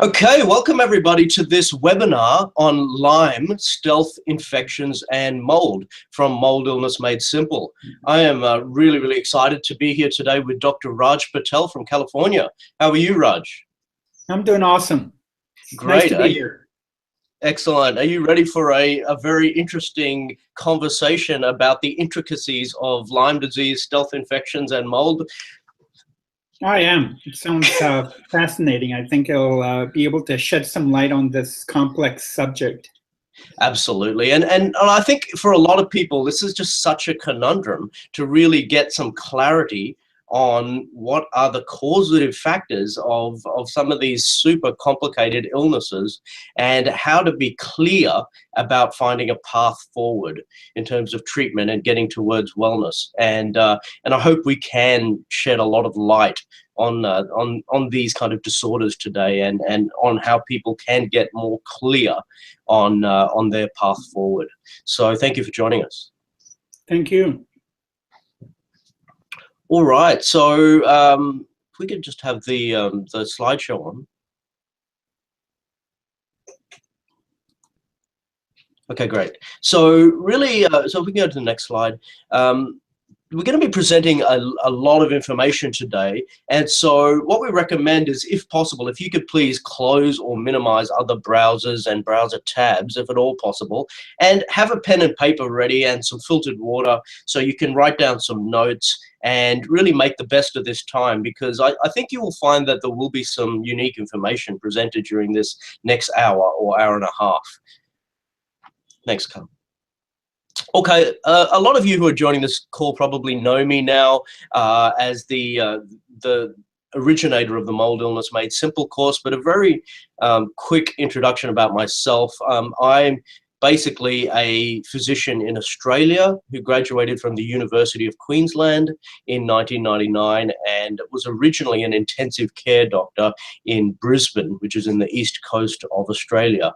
Okay, welcome everybody to this webinar on Lyme, stealth infections and mold from Mold Illness Made Simple. I am really excited to be here today with Dr. Raj Patel from California. How are you, Raj? I'm doing awesome. Great. Nice to be here. Excellent. Are you ready for a very interesting conversation about the intricacies of Lyme disease, stealth infections and mold? I am. It sounds fascinating. I think I'll be able to shed some light on this complex subject. Absolutely. And I think for a lot of people, this is just such a conundrum to really get some clarity on what are the causative factors of some of these super complicated illnesses and how to be clear about finding a path forward in terms of treatment and getting towards wellness. And I hope we can shed a lot of light on these kind of disorders today and on how people can get more clear on their path forward. So thank you for joining us. Thank you. All right, so if we could just have the slideshow on. Okay, great. So really, so if we can go to the next slide. We're going to be presenting a lot of information today, and so what we recommend is, if possible, if you could please close or minimize other browsers and browser tabs, if at all possible, and have a pen and paper ready and some filtered water so you can write down some notes and really make the best of this time, because I think you will find that there will be some unique information presented during this next hour or hour and a half. Next, come. Okay, a lot of you who are joining this call probably know me now as the originator of the Mold Illness Made Simple course, but a very quick introduction about myself. I'm basically a physician in Australia who graduated from the University of Queensland in 1999 and was originally an intensive care doctor in Brisbane, which is in the east coast of Australia.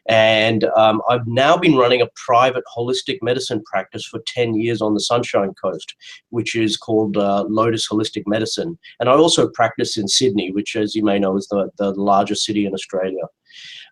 And I've now been running a private holistic medicine practice for 10 years on the Sunshine Coast, which is called Lotus Holistic Medicine. And I also practice in Sydney, which, as you may know, is the largest city in Australia.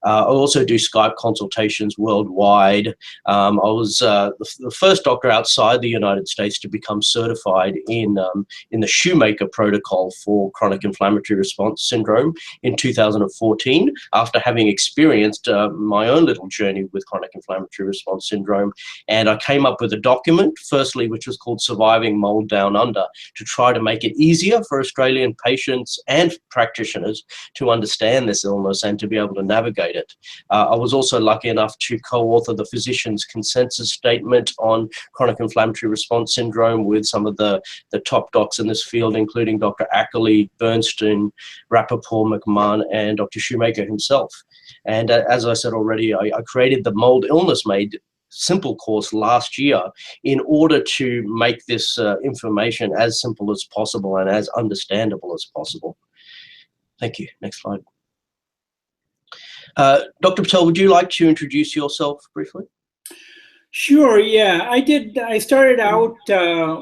I also do Skype consultations worldwide. I was the first doctor outside the United States to become certified in the Shoemaker protocol for chronic inflammatory response syndrome in 2014, after having experienced my own little journey with chronic inflammatory response syndrome. And I came up with a document, firstly, which was called Surviving Mold Down Under, to try to make it easier for Australian patients and practitioners to understand this illness and to be able to navigate it. I was also lucky enough to co-author the physician's consensus statement on chronic inflammatory response syndrome with some of the top docs in this field, including Dr. Ackley, Bernstein, Rappaport, McMahon, and Dr. Shoemaker himself. And as I said already, I created the Mold Illness Made Simple course last year in order to make this information as simple as possible and as understandable as possible. Thank you. Next slide. Dr. Patel, would you like to introduce yourself briefly? Sure, yeah. I started out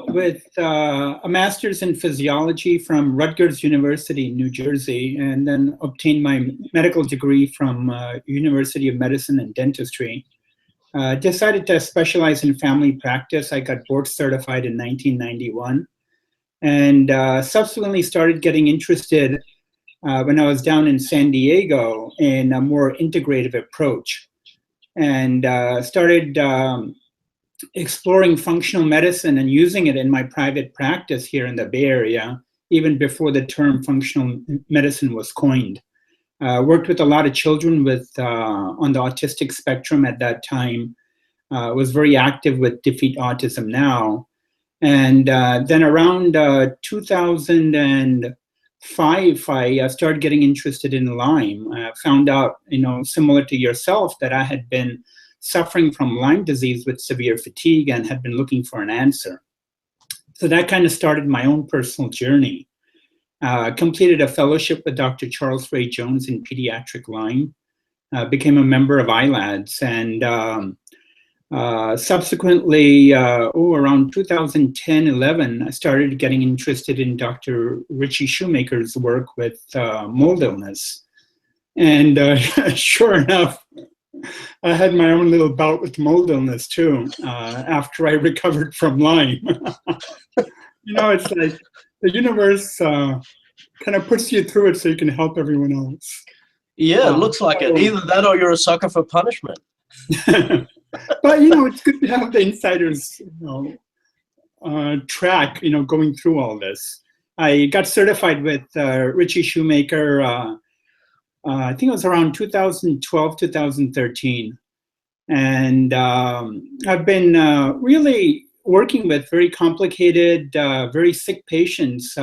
with a master's in physiology from Rutgers University in New Jersey, and then obtained my medical degree from University of Medicine and Dentistry. Decided to specialize in family practice. I got board certified in 1991, and subsequently started getting interested when I was down in San Diego in a more integrative approach, and started exploring functional medicine and using it in my private practice here in the Bay Area, even before the term functional medicine was coined. Worked with a lot of children with on the autistic spectrum at that time. Was very active with Defeat Autism Now. And then around 2005, I started getting interested in Lyme. Found out, similar to yourself, that I had been suffering from Lyme disease with severe fatigue and had been looking for an answer. So that kind of started my own personal journey. Completed a fellowship with Dr. Charles Ray Jones in pediatric Lyme. Became a member of ILADS, and subsequently, around 2010-11, I started getting interested in Dr. Richie Shoemaker's work with mold illness. And sure enough, I had my own little bout with mold illness too, after I recovered from Lyme. It's like the universe kind of puts you through it so you can help everyone else. Yeah, it looks like it. Either that or you're a sucker for punishment. But, it's good to have the insiders, track, going through all this. I got certified with Richie Shoemaker, I think it was around 2012, 2013. And I've been really working with very complicated, very sick patients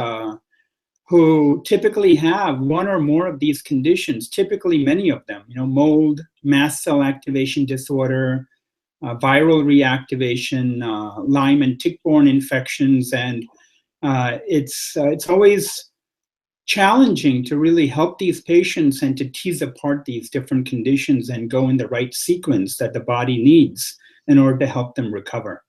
who typically have one or more of these conditions, typically many of them, mold, mast cell activation disorder, viral reactivation, Lyme and tick-borne infections. And it's always challenging to really help these patients and to tease apart these different conditions and go in the right sequence that the body needs in order to help them recover.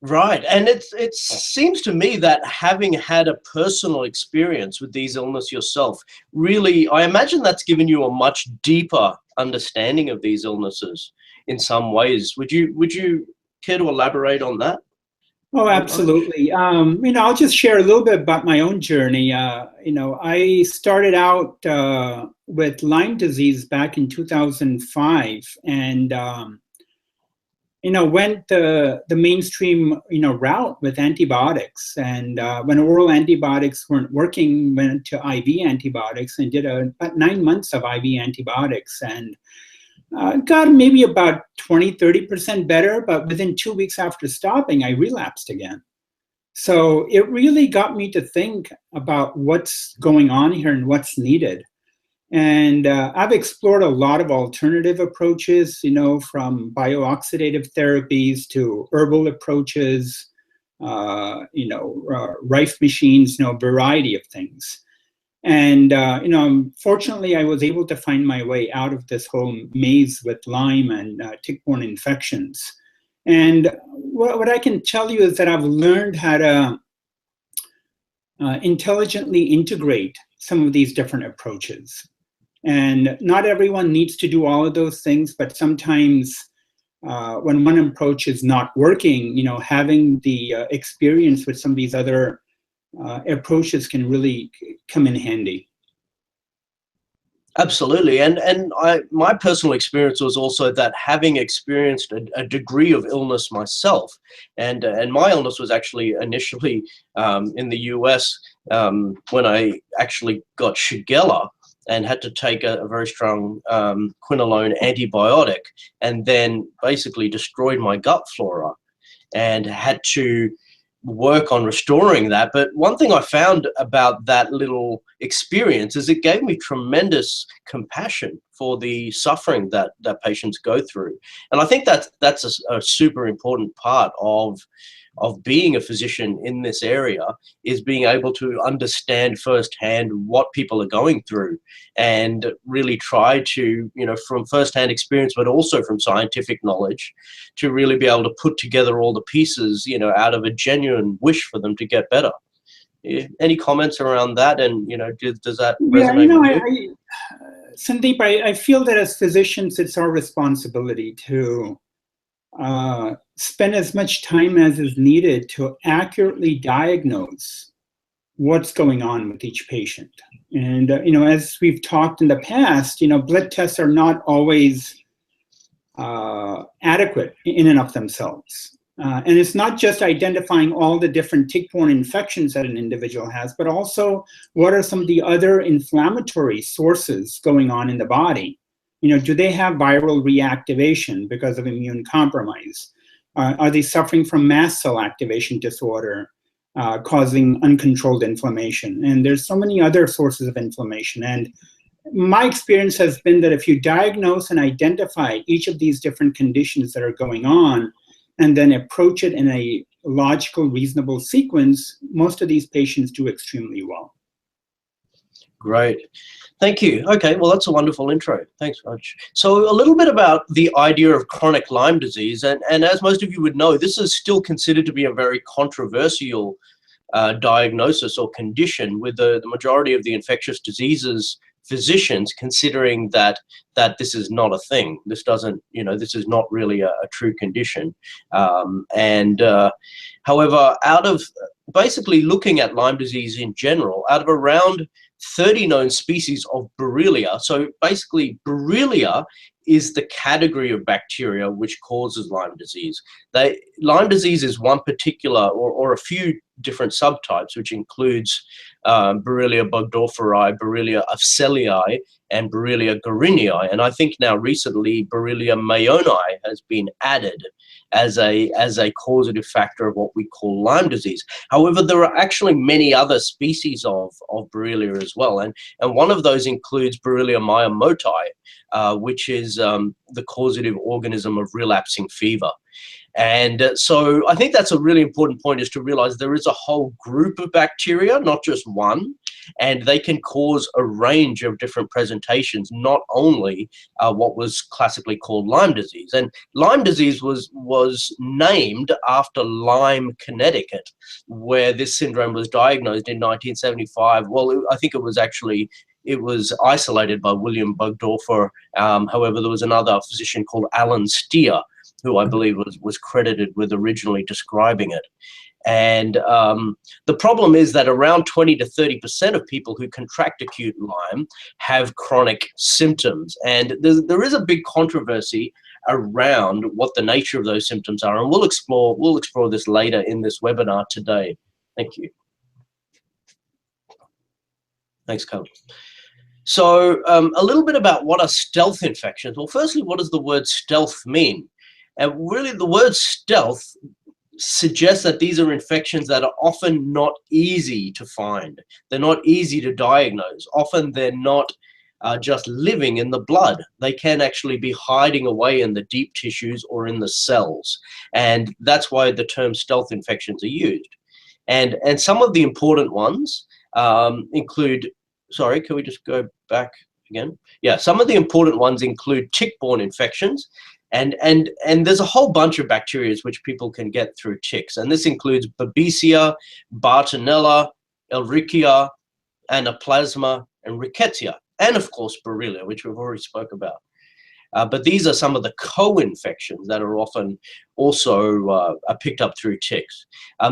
Right, and it seems to me that having had a personal experience with these illnesses yourself, really, I imagine that's given you a much deeper understanding of these illnesses in some ways. Would you care to elaborate on that? Oh, absolutely. I'll just share a little bit about my own journey. I started out with Lyme disease back in 2005, and went the mainstream route with antibiotics. And when oral antibiotics weren't working, went to IV antibiotics and did about 9 months of IV antibiotics, and got maybe about 20–30% better, but within 2 weeks after stopping, I relapsed again. So it really got me to think about what's going on here and what's needed. And I've explored a lot of alternative approaches, from biooxidative therapies to herbal approaches, Rife machines, variety of things. And, fortunately, I was able to find my way out of this whole maze with Lyme and tick-borne infections. And what I can tell you is that I've learned how to intelligently integrate some of these different approaches. And not everyone needs to do all of those things, but sometimes when one approach is not working, having the experience with some of these other approaches can really come in handy. Absolutely, and my personal experience was also that having experienced a degree of illness myself, and my illness was actually initially in the US when I actually got Shigella and had to take a very strong quinolone antibiotic, and then basically destroyed my gut flora, and had to work on restoring that. But one thing I found about that little experience is it gave me tremendous compassion for the suffering that patients go through. And I think that's a super important part of being a physician in this area, is being able to understand firsthand what people are going through and really try to, from firsthand experience, but also from scientific knowledge, to really be able to put together all the pieces, out of a genuine wish for them to get better. Any comments around that? And, does that resonate with you? Sandeep, I feel that as physicians, it's our responsibility to spend as much time as is needed to accurately diagnose what's going on with each patient. And, as we've talked in the past, blood tests are not always adequate in and of themselves. And it's not just identifying all the different tick-borne infections that an individual has, but also what are some of the other inflammatory sources going on in the body. Do they have viral reactivation because of immune compromise? Are they suffering from mast cell activation disorder causing uncontrolled inflammation? And there's so many other sources of inflammation. And my experience has been that if you diagnose and identify each of these different conditions that are going on, and then approach it in a logical, reasonable sequence, most of these patients do extremely well. Great. Thank you. Okay, well, that's a wonderful intro. Thanks, Raj. So a little bit about the idea of chronic Lyme disease. And as most of you would know, this is still considered to be a very controversial diagnosis or condition, with the majority of the infectious diseases physicians, considering that this is not a thing. This doesn't, this is not really a true condition. However, out of basically looking at Lyme disease in general, out of around 30 known species of Borrelia, so basically Borrelia is the category of bacteria which causes Lyme disease. Lyme disease is one particular, or a few different subtypes, which includes Borrelia burgdorferi, Borrelia afzelii, and Borrelia guarinii. And I think now recently Borrelia mayonnae has been added as a causative factor of what we call Lyme disease. However, there are actually many other species of Borrelia as well, and one of those includes Borrelia miyamotoi, which is the causative organism of relapsing fever. And so I think that's a really important point, is to realize there is a whole group of bacteria, not just one, and they can cause a range of different presentations, not only what was classically called Lyme disease. And Lyme disease was named after Lyme, Connecticut, where this syndrome was diagnosed in 1975. Well, I think it was isolated by William Burgdorfer. However, there was another physician called Alan Steer, who I believe was credited with originally describing it. And the problem is that around 20 to 30% of people who contract acute Lyme have chronic symptoms. And there is a big controversy around what the nature of those symptoms are. And we'll explore this later in this webinar today. Thank you. Thanks, Carl. So a little bit about what are stealth infections. Well, firstly, what does the word stealth mean? And really, the word stealth suggests that these are infections that are often not easy to find. They're not easy to diagnose. Often they're not just living in the blood. They can actually be hiding away in the deep tissues or in the cells. And that's why the term stealth infections are used. And some of the important ones include, sorry, can we just go back again? Yeah, some of the important ones include tick-borne infections. And there's a whole bunch of bacteria which people can get through ticks. And this includes Babesia, Bartonella, Ehrlichia, Anaplasma, and Rickettsia. And of course, Borrelia, which we've already spoke about. But these are some of the co-infections that are often also are picked up through ticks.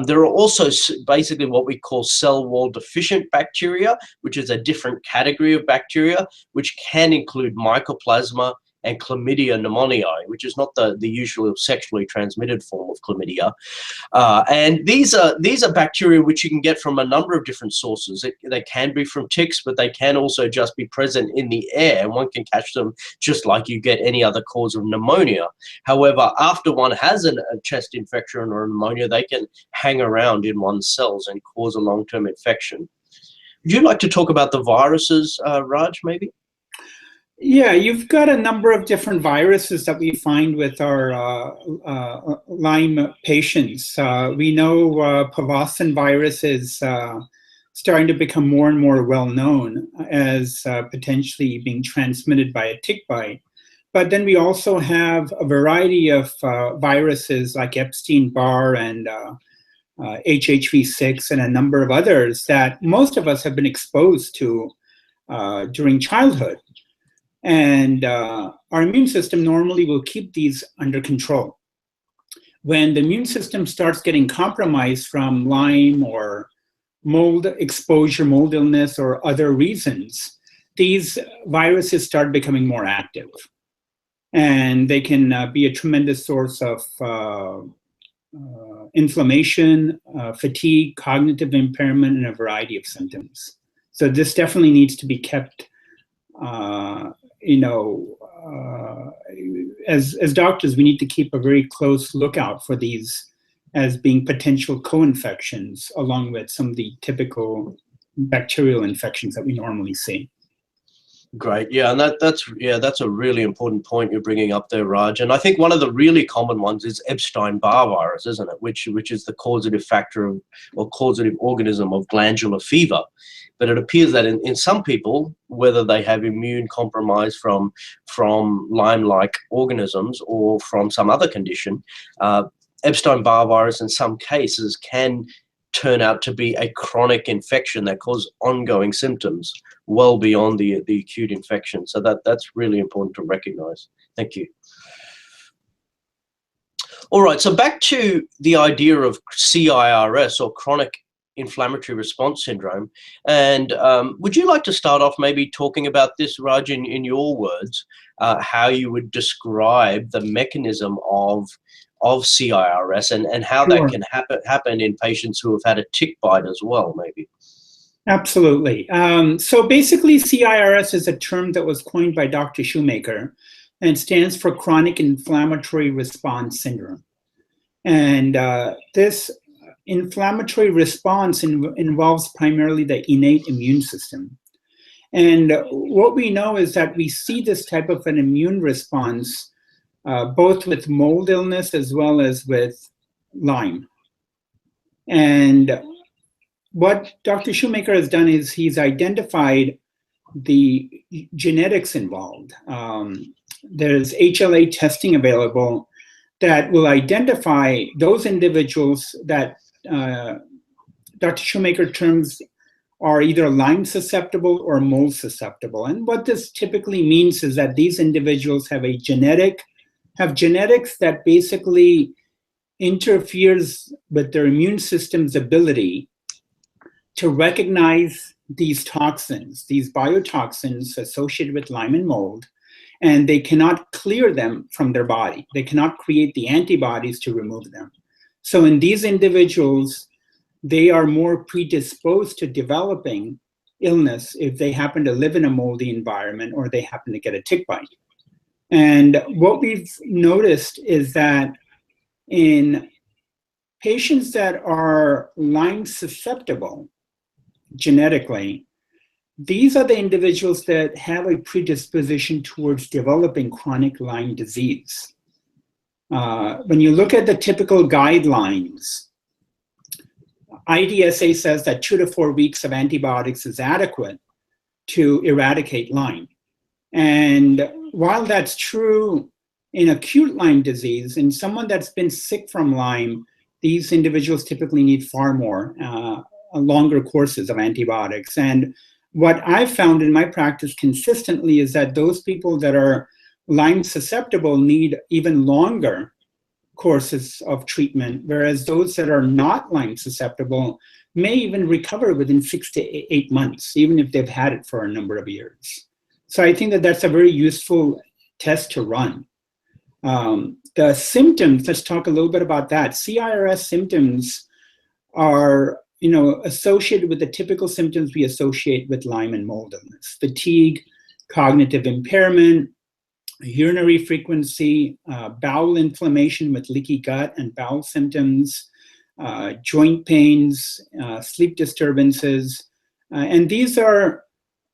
There are also basically what we call cell wall deficient bacteria, which is a different category of bacteria, which can include Mycoplasma and Chlamydia pneumoniae, which is not the usual sexually transmitted form of chlamydia. And these are bacteria which you can get from a number of different sources. They can be from ticks, but they can also just be present in the air, and one can catch them just like you get any other cause of pneumonia. However, after one has a chest infection or pneumonia, they can hang around in one's cells and cause a long-term infection. Would you like to talk about the viruses, Raj, maybe? Yeah, you've got a number of different viruses that we find with our Lyme patients. We know Powassan virus is starting to become more and more well-known as potentially being transmitted by a tick bite. But then we also have a variety of viruses like Epstein-Barr and HHV6 and a number of others that most of us have been exposed to during childhood. And our immune system normally will keep these under control. When the immune system starts getting compromised from Lyme or mold exposure, mold illness, or other reasons, these viruses start becoming more active. And they can be a tremendous source of inflammation, fatigue, cognitive impairment, and a variety of symptoms. So this definitely needs to be kept as doctors, we need to keep a very close lookout for these as being potential co-infections, along with some of the typical bacterial infections that we normally see. Great, yeah, and that's a really important point you're bringing up there, Raj. And I think one of the really common ones is Epstein-Barr virus, isn't it? Which is the causative factor of, or causative organism of glandular fever. But it appears that in some people, whether they have immune compromise from Lyme-like organisms or from some other condition, Epstein-Barr virus in some cases can turn out to be a chronic infection that causes ongoing symptoms well beyond the acute infection. So that's really important to recognize. Thank you. All right, so back to the idea of CIRS, or Chronic Inflammatory Response Syndrome. And would you like to start off maybe talking about this, Raj, in your words, how you would describe the mechanism of CIRS and how Sure. that can happen in patients who have had a tick bite as well, maybe? Absolutely. So basically, CIRS is a term that was coined by Dr. Shoemaker, and stands for Chronic Inflammatory Response Syndrome. And this inflammatory response involves primarily the innate immune system. And what we know is that we see this type of an immune response both with mold illness as well as with Lyme. And what Dr. Shoemaker has done is he's identified the genetics involved. There's HLA testing available that will identify those individuals that Dr. Shoemaker terms are either Lyme susceptible or mold susceptible. And what this typically means is that these individuals have genetics that basically interferes with their immune system's ability to recognize these toxins, these biotoxins associated with Lyme and mold, and they cannot clear them from their body. They cannot create the antibodies to remove them. So in these individuals, they are more predisposed to developing illness if they happen to live in a moldy environment or they happen to get a tick bite. And what we've noticed is that in patients that are Lyme susceptible genetically, these are the individuals that have a predisposition towards developing chronic Lyme disease. When you look at the typical guidelines, IDSA says that 2 to 4 weeks of antibiotics is adequate to eradicate Lyme. And while that's true in acute Lyme disease, in someone that's been sick from Lyme, these individuals typically need far more, longer courses of antibiotics. And what I've found in my practice consistently is that those people that are Lyme susceptible need even longer courses of treatment, whereas those that are not Lyme susceptible may even recover within 6 to 8 months, even if they've had it for a number of years. So I think that that's a very useful test to run. The symptoms, let's talk a little bit about that. CIRS symptoms are associated with the typical symptoms we associate with Lyme and mold illness: fatigue, cognitive impairment, urinary frequency, bowel inflammation with leaky gut and bowel symptoms, joint pains, sleep disturbances. And these are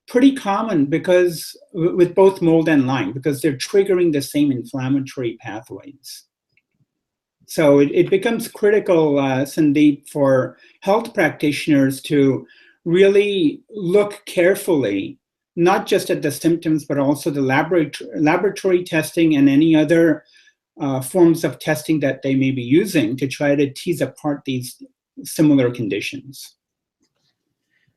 pretty common because with both mold and Lyme, because they're triggering the same inflammatory pathways. So it becomes critical, Sandeep, for health practitioners to really look carefully, not just at the symptoms, but also the laboratory testing and any other forms of testing that they may be using to try to tease apart these similar conditions.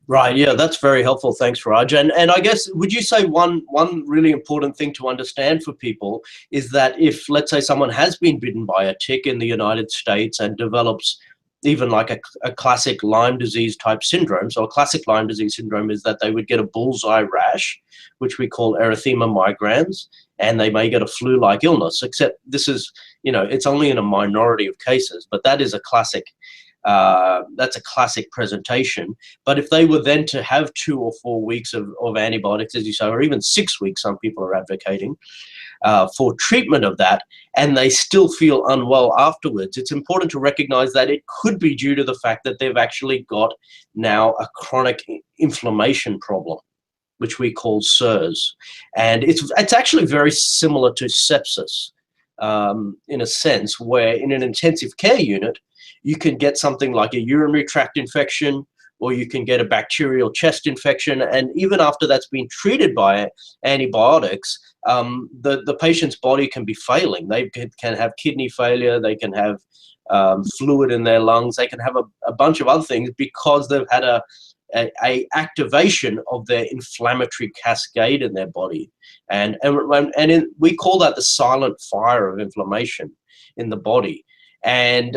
Right, yeah, that's very helpful. Thanks, Raj. And I guess, would you say one really important thing to understand for people is that if, let's say, someone has been bitten by a tick in the United States and develops even like a classic Lyme disease type syndrome. So a classic Lyme disease syndrome is that they would get a bullseye rash, which we call erythema migrans, and they may get a flu-like illness, except this is, it's only in a minority of cases, but that is a classic. That's a classic presentation. But if they were then to have 2 or 4 weeks of antibiotics, as you say, or even 6 weeks, some people are advocating for treatment of that, and they still feel unwell afterwards, it's important to recognize that it could be due to the fact that they've actually got now a chronic inflammation problem, which we call CIRS. And it's actually very similar to sepsis in a sense, where in an intensive care unit, you can get something like a urinary tract infection, or you can get a bacterial chest infection. And even after that's been treated by antibiotics, the patient's body can be failing. They can have kidney failure, they can have fluid in their lungs, they can have a bunch of other things because they've had a activation of their inflammatory cascade in their body. And we call that the silent fire of inflammation in the body. And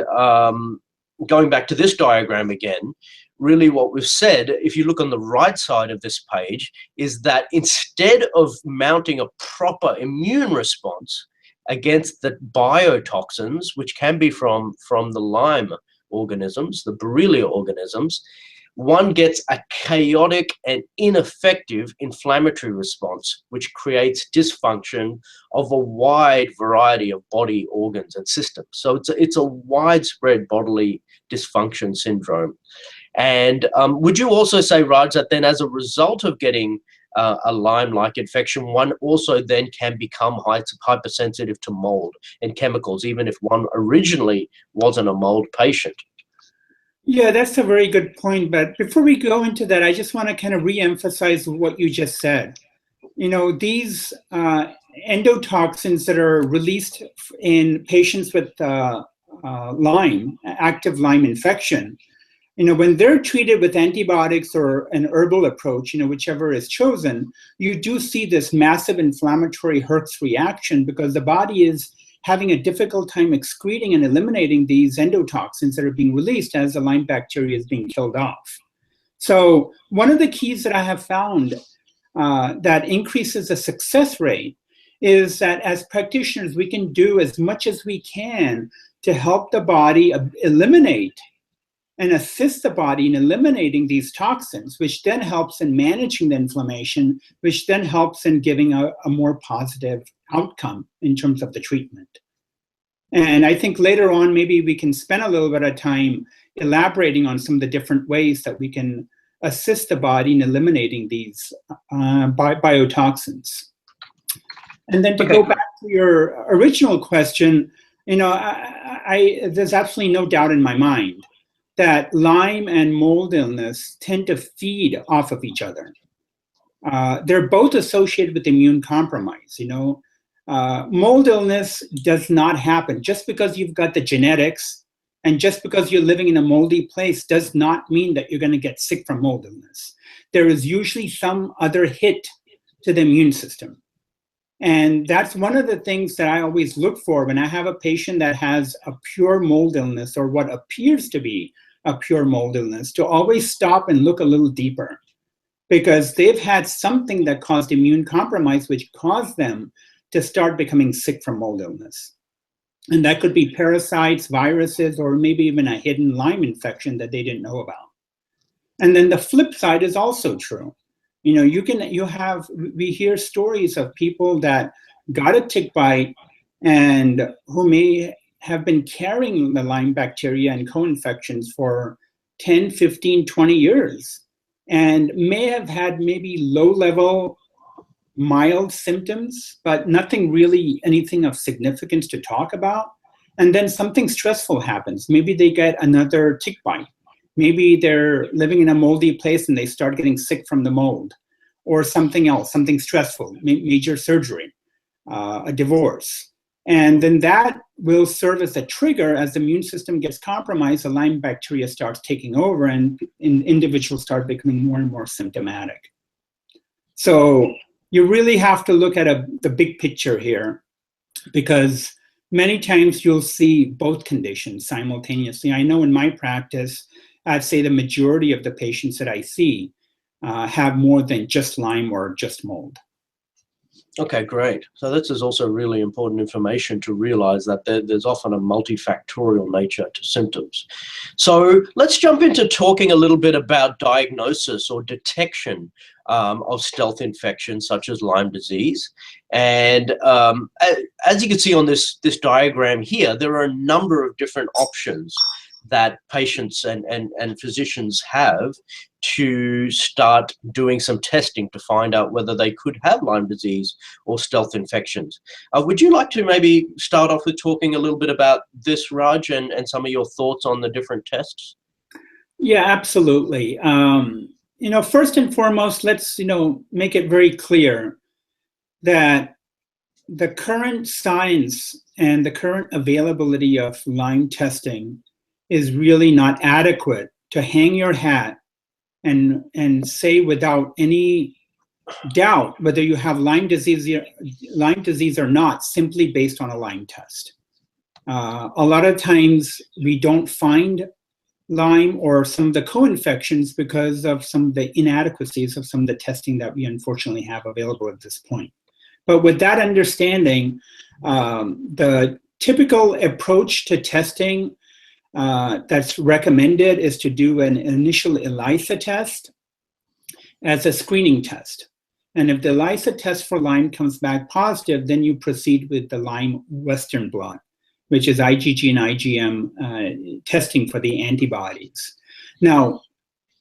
going back to this diagram again, really what we've said, if you look on the right side of this page, is that instead of mounting a proper immune response against the biotoxins, which can be from the Lyme organisms, the Borrelia organisms, one gets a chaotic and ineffective inflammatory response, which creates dysfunction of a wide variety of body organs and systems. So it's a widespread bodily dysfunction syndrome. And would you also say, Raj, that then as a result of getting a Lyme-like infection, one also then can become hypersensitive to mold and chemicals, even if one originally wasn't a mold patient? Yeah, that's a very good point. But before we go into that, I just want to kind of re-emphasize what you just said. You know, these endotoxins that are released in patients with Lyme, active Lyme infection, you know, when they're treated with antibiotics or an herbal approach, you know, whichever is chosen, you do see this massive inflammatory Herx reaction because the body is having a difficult time excreting and eliminating these endotoxins that are being released as the Lyme bacteria is being killed off. So one of the keys that I have found that increases the success rate is that as practitioners, we can do as much as we can to help the body eliminate and assist the body in eliminating these toxins, which then helps in managing the inflammation, which then helps in giving a more positive outcome in terms of the treatment. And I think later on, maybe we can spend a little bit of time elaborating on some of the different ways that we can assist the body in eliminating these biotoxins. And then to go back to your original question, you know, there's absolutely no doubt in my mind that Lyme and mold illness tend to feed off of each other. They're both associated with immune compromise. You know, mold illness does not happen just because you've got the genetics, and just because you're living in a moldy place does not mean that you're going to get sick from mold illness. There is usually some other hit to the immune system. And that's one of the things that I always look for when I have a patient that has a pure mold illness or what appears to be a pure mold illness, to always stop and look a little deeper, because they've had something that caused immune compromise, which caused them to start becoming sick from mold illness. And that could be parasites, viruses, or maybe even a hidden Lyme infection that they didn't know about. And then the flip side is also true. You know, we hear stories of people that got a tick bite and who may have been carrying the Lyme bacteria and co-infections for 10, 15, 20 years and may have had maybe low-level, mild symptoms, but nothing really, anything of significance to talk about. And then something stressful happens. Maybe they get another tick bite. Maybe they're living in a moldy place and they start getting sick from the mold, or something else, something stressful, major surgery, a divorce. And then that will serve as a trigger. As the immune system gets compromised, the Lyme bacteria starts taking over and individuals start becoming more and more symptomatic. So you really have to look at the big picture here, because many times you'll see both conditions simultaneously. I know in my practice, I'd say the majority of the patients that I see have more than just Lyme or just mold. Okay, great. So this is also really important information to realize that there's often a multifactorial nature to symptoms. So let's jump into talking a little bit about diagnosis or detection of stealth infections such as Lyme disease. And as you can see on this diagram here, there are a number of different options that patients and physicians have to start doing some testing to find out whether they could have Lyme disease or stealth infections. Would you like to maybe start off with talking a little bit about this, Raj, and some of your thoughts on the different tests? Yeah, absolutely. First and foremost, let's, make it very clear that the current science and the current availability of Lyme testing is really not adequate to hang your hat and say without any doubt whether you have Lyme disease or not, simply based on a Lyme test. A lot of times we don't find Lyme or some of the co-infections because of some of the inadequacies of some of the testing that we unfortunately have available at this point. But with that understanding, the typical approach to testing that's recommended is to do an initial ELISA test as a screening test. And if the ELISA test for Lyme comes back positive, then you proceed with the Lyme Western blot, which is IgG and IgM testing for the antibodies. Now,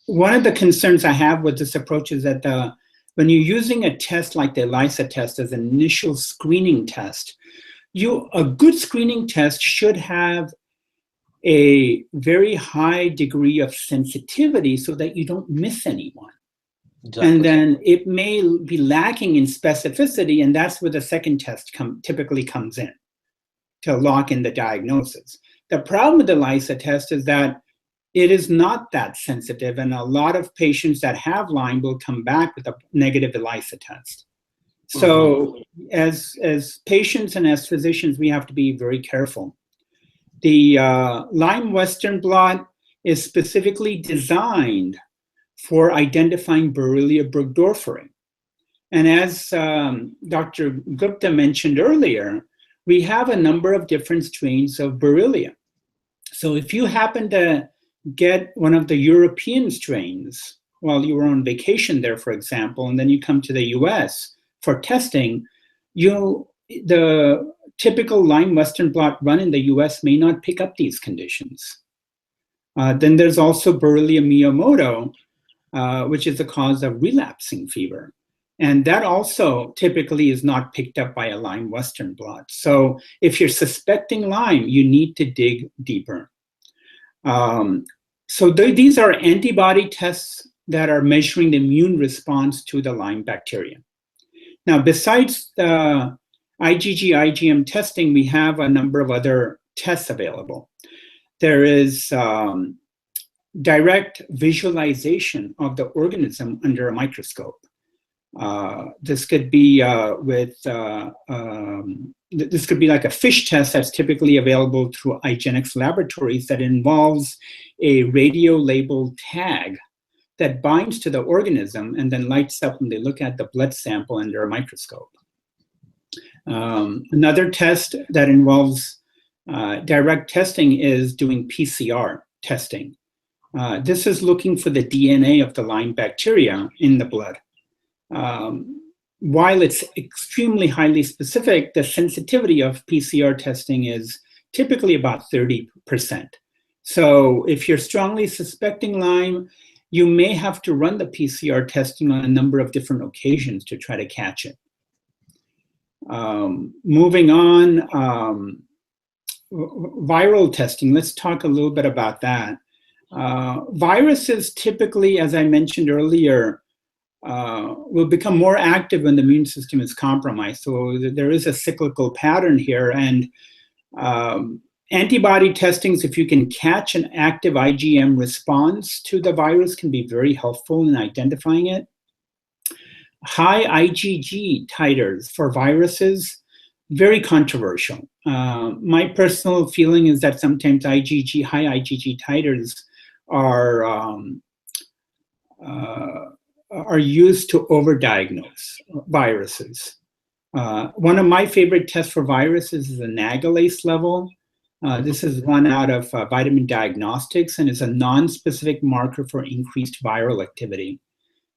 one of the concerns I have with this approach is that when you're using a test like the ELISA test as an initial screening test, a good screening test should have a very high degree of sensitivity so that you don't miss anyone. Exactly. And then it may be lacking in specificity, and that's where the second test typically comes in to lock in the diagnosis. The problem with the ELISA test is that it is not that sensitive, and a lot of patients that have Lyme will come back with a negative ELISA test. So as patients and as physicians, we have to be very careful. The Lyme Western blot is specifically designed for identifying Borrelia burgdorferi. And as Dr. Gupta mentioned earlier, we have a number of different strains of Borrelia. So if you happen to get one of the European strains while you were on vacation there, for example, and then you come to the US for testing, the typical Lyme Western blot run in the US may not pick up these conditions. Then there's also Borrelia Miyamoto, which is the cause of relapsing fever. And that also typically is not picked up by a Lyme Western blot. So if you're suspecting Lyme, you need to dig deeper. These are antibody tests that are measuring the immune response to the Lyme bacteria. Now, besides the IgG, IgM testing, we have a number of other tests available. There is direct visualization of the organism under a microscope. This could be this could be like a fish test that's typically available through IGeneX laboratories that involves a radio-labeled tag that binds to the organism and then lights up when they look at the blood sample under a microscope. Another test that involves direct testing is doing PCR testing. This is looking for the DNA of the Lyme bacteria in the blood. While it's extremely highly specific, the sensitivity of PCR testing is typically about 30%. So if you're strongly suspecting Lyme, you may have to run the PCR testing on a number of different occasions to try to catch it. Moving on, viral testing. Let's talk a little bit about that. Viruses typically, as I mentioned earlier, will become more active when the immune system is compromised. So there is a cyclical pattern here. And antibody testings, if you can catch an active IgM response to the virus, can be very helpful in identifying it. High IgG titers for viruses, very controversial. My personal feeling is that sometimes high IgG titers are used to overdiagnose viruses. One of my favorite tests for viruses is the nagalase level. This is run out of Vitamin Diagnostics and is a non-specific marker for increased viral activity.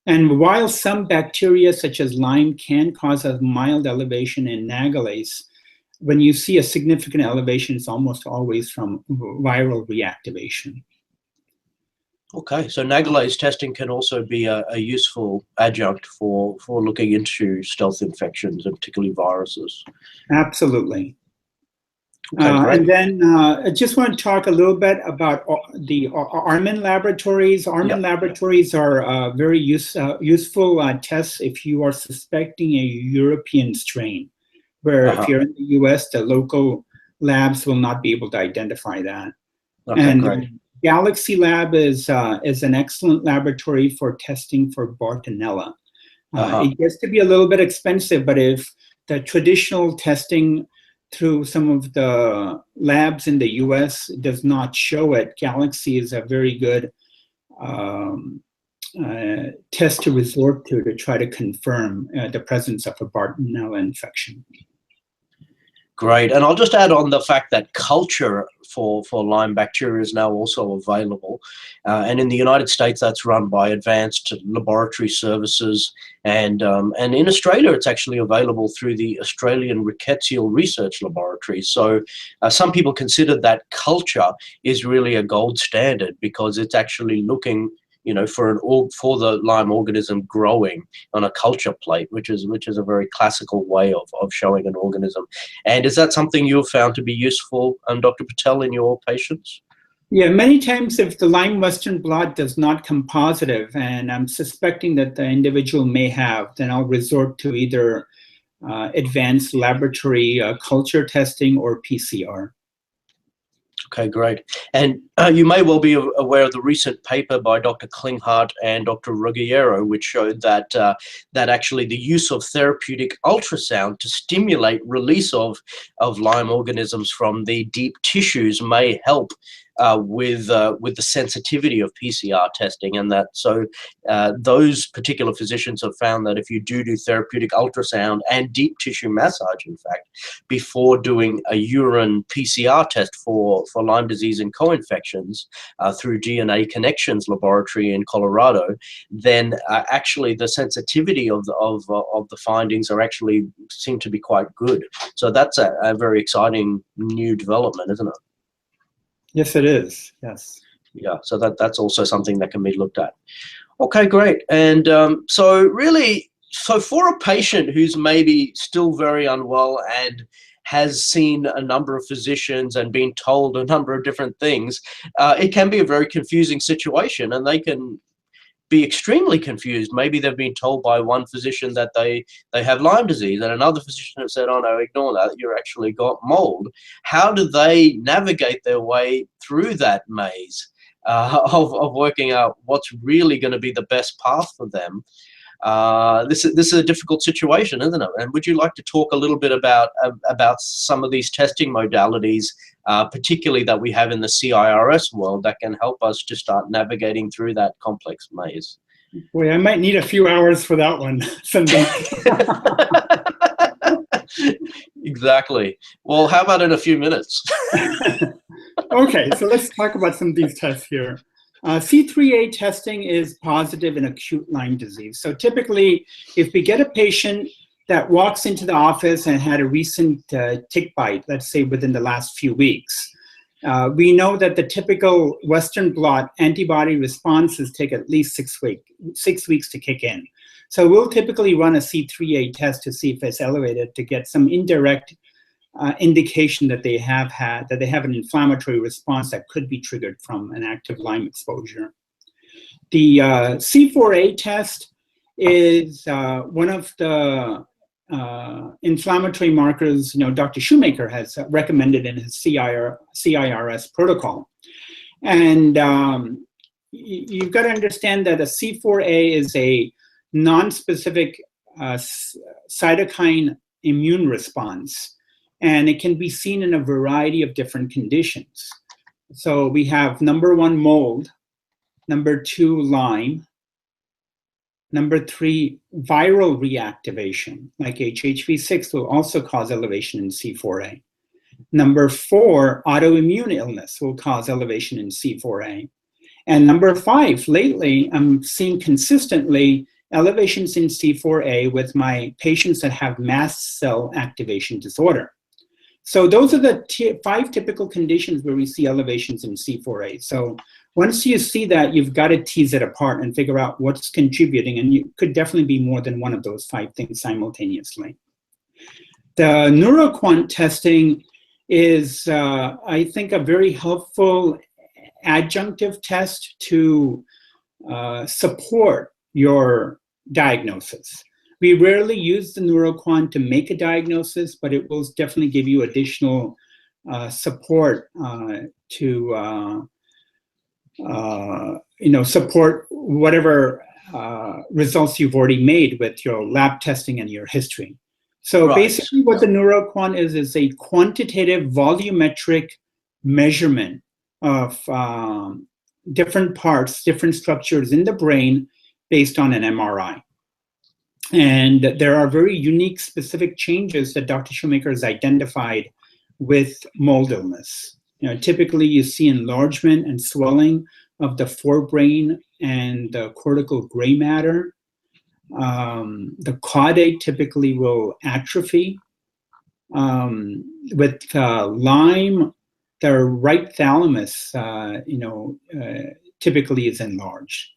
And while some bacteria, such as Lyme, can cause a mild elevation in nagalase, when you see a significant elevation, it's almost always from viral reactivation. Okay, so nagalase testing can also be a useful adjunct for looking into stealth infections, and particularly viruses. Absolutely. Okay, great. And then I just want to talk a little bit about the Armin laboratories. Armin laboratories are very useful tests if you are suspecting a European strain, where if you're in the US, the local labs will not be able to identify that. Okay, and great. Galaxy Lab is an excellent laboratory for testing for Bartonella. It gets to be a little bit expensive, but if the traditional testing through some of the labs in the US does not show it, Galaxy is a very good test to resort to try to confirm the presence of a Bartonella infection. Great. And I'll just add on the fact that culture for Lyme bacteria is now also available. And in the United States, that's run by Advanced Laboratory Services. And in Australia, it's actually available through the Australian Rickettsial Research Laboratory. So some people consider that culture is really a gold standard because it's actually looking, you know, for the Lyme organism growing on a culture plate, which is a very classical way of showing an organism. And is that something you've found to be useful, Dr. Patel, in your patients? Yeah, many times if the Lyme Western blot does not come positive, and I'm suspecting that the individual may have, then I'll resort to either advanced laboratory culture testing or PCR. Okay, great. And you may well be aware of the recent paper by Dr. Klinghardt and Dr. Ruggiero, which showed that that actually the use of therapeutic ultrasound to stimulate release of Lyme organisms from the deep tissues may help with the sensitivity of PCR testing, and that those particular physicians have found that if you do therapeutic ultrasound and deep tissue massage, in fact, before doing a urine PCR test for Lyme disease and co-infections through DNA Connections Laboratory in Colorado, then actually the sensitivity of the findings are actually seem to be quite good. So that's a very exciting new development, isn't it? Yes, it is. Yes. Yeah, so that's also something that can be looked at. Okay, great. And so for a patient who's maybe still very unwell and has seen a number of physicians and been told a number of different things, it can be a very confusing situation, and they can be extremely confused. Maybe they've been told by one physician that they have Lyme disease, and another physician has said, oh no, ignore that, you've actually got mold. How do they navigate their way through that maze of working out what's really going to be the best path for them? This is a difficult situation, isn't it? And would you like to talk a little bit about some of these testing modalities, particularly that we have in the CIRS world, that can help us to start navigating through that complex maze? Boy, I might need a few hours for that one, Sandeep. Exactly. Well, how about in a few minutes? Okay, so let's talk about some of these tests here. C3A testing is positive in acute Lyme disease. So typically, if we get a patient that walks into the office and had a recent tick bite, let's say within the last few weeks, we know that the typical Western blot antibody responses take at least 6 weeks to kick in. So we'll typically run a C3A test to see if it's elevated to get some indirect indication that they have an inflammatory response that could be triggered from an active Lyme exposure. The C4A test is one of the inflammatory markers, Dr. Shoemaker has recommended in his CIRS protocol. And you've got to understand that a C4A is a non-specific cytokine immune response, and it can be seen in a variety of different conditions. So we have number 1, mold, number 2, Lyme, number 3, viral reactivation, like HHV6 will also cause elevation in C4A. Number 4, autoimmune illness will cause elevation in C4A. And number 5, lately, I'm seeing consistently elevations in C4A with my patients that have mast cell activation disorder. So those are the 5 typical conditions where we see elevations in C4A. So once you see that, you've got to tease it apart and figure out what's contributing, and you could definitely be more than one of those 5 things simultaneously. The NeuroQuant testing is, I think, a very helpful adjunctive test to support your diagnosis. We rarely use the NeuroQuant to make a diagnosis, but it will definitely give you additional support to support whatever results you've already made with your lab testing and your history. So basically what the NeuroQuant is a quantitative volumetric measurement of different parts, different structures in the brain based on an MRI. And there are very unique specific changes that Dr. Shoemaker has identified with mold illness. Typically you see enlargement and swelling of the forebrain and the cortical gray matter. The caudate typically will atrophy. With Lyme, the right thalamus, typically is enlarged.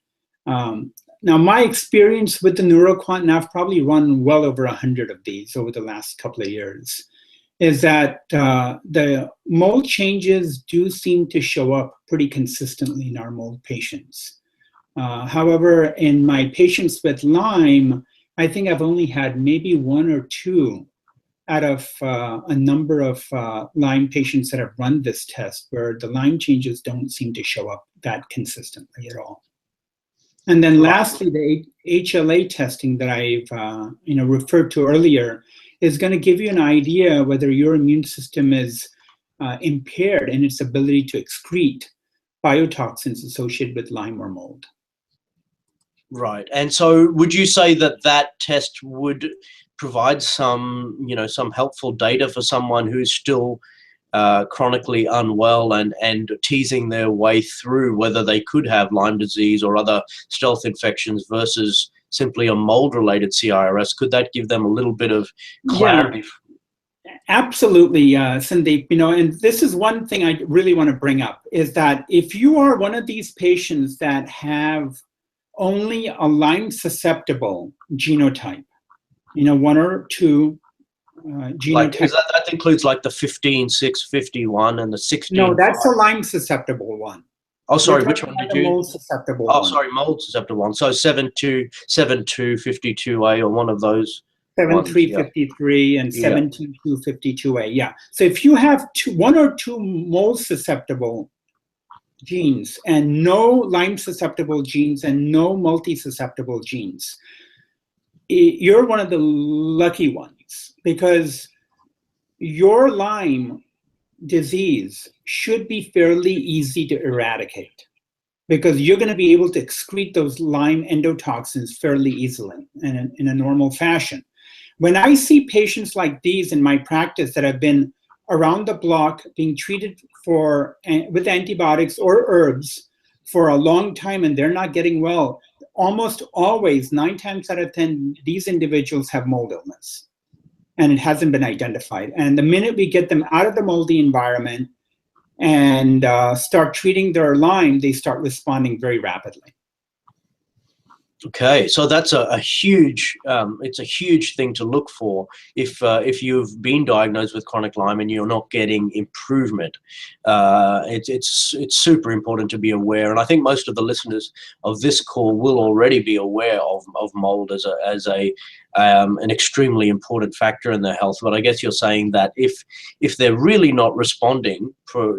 Now, my experience with the NeuroQuant, and I've probably run well over 100 of these over the last couple of years, is that the mold changes do seem to show up pretty consistently in our mold patients. However, in my patients with Lyme, I think I've only had maybe 1 or 2 out of a number of Lyme patients that have run this test where the Lyme changes don't seem to show up that consistently at all. And then lastly, the HLA testing that I've referred to earlier is going to give you an idea whether your immune system is impaired in its ability to excrete biotoxins associated with Lyme or mold. Right. And so would you say that that test would provide some, some helpful data for someone who's still chronically unwell and teasing their way through whether they could have Lyme disease or other stealth infections versus simply a mold-related CIRS? Could that give them a little bit of clarity? Yeah, absolutely, Sandeep. And this is one thing I really want to bring up, is that if you are one of these patients that have only a Lyme-susceptible genotype, 1 or 2 genotypes. That includes like the 15, 6, 51 and the 16. No, that's a Lyme-susceptible one. Oh, sorry, which one did you? Mold-susceptible one. Sorry, mold-susceptible one. So 72, 52A or one of those. 7353 and 17252A. Yeah. So if you have 1 or 2 mold-susceptible genes and no Lyme-susceptible genes and no multi-susceptible genes, you're one of the lucky ones, because your Lyme disease should be fairly easy to eradicate, because you're going to be able to excrete those Lyme endotoxins fairly easily and in a normal fashion. When I see patients like these in my practice that have been around the block being treated with antibiotics or herbs for a long time and they're not getting well, almost always, 9 times out of 10, these individuals have mold illness, and it hasn't been identified. And the minute we get them out of the moldy environment and start treating their Lyme, they start responding very rapidly. Okay, so that's a huge, it's a huge thing to look for if you've been diagnosed with chronic Lyme and you're not getting improvement. It's super important to be aware, and I think most of the listeners of this call will already be aware of mold as an extremely important factor in their health. But I guess you're saying that if they're really not responding to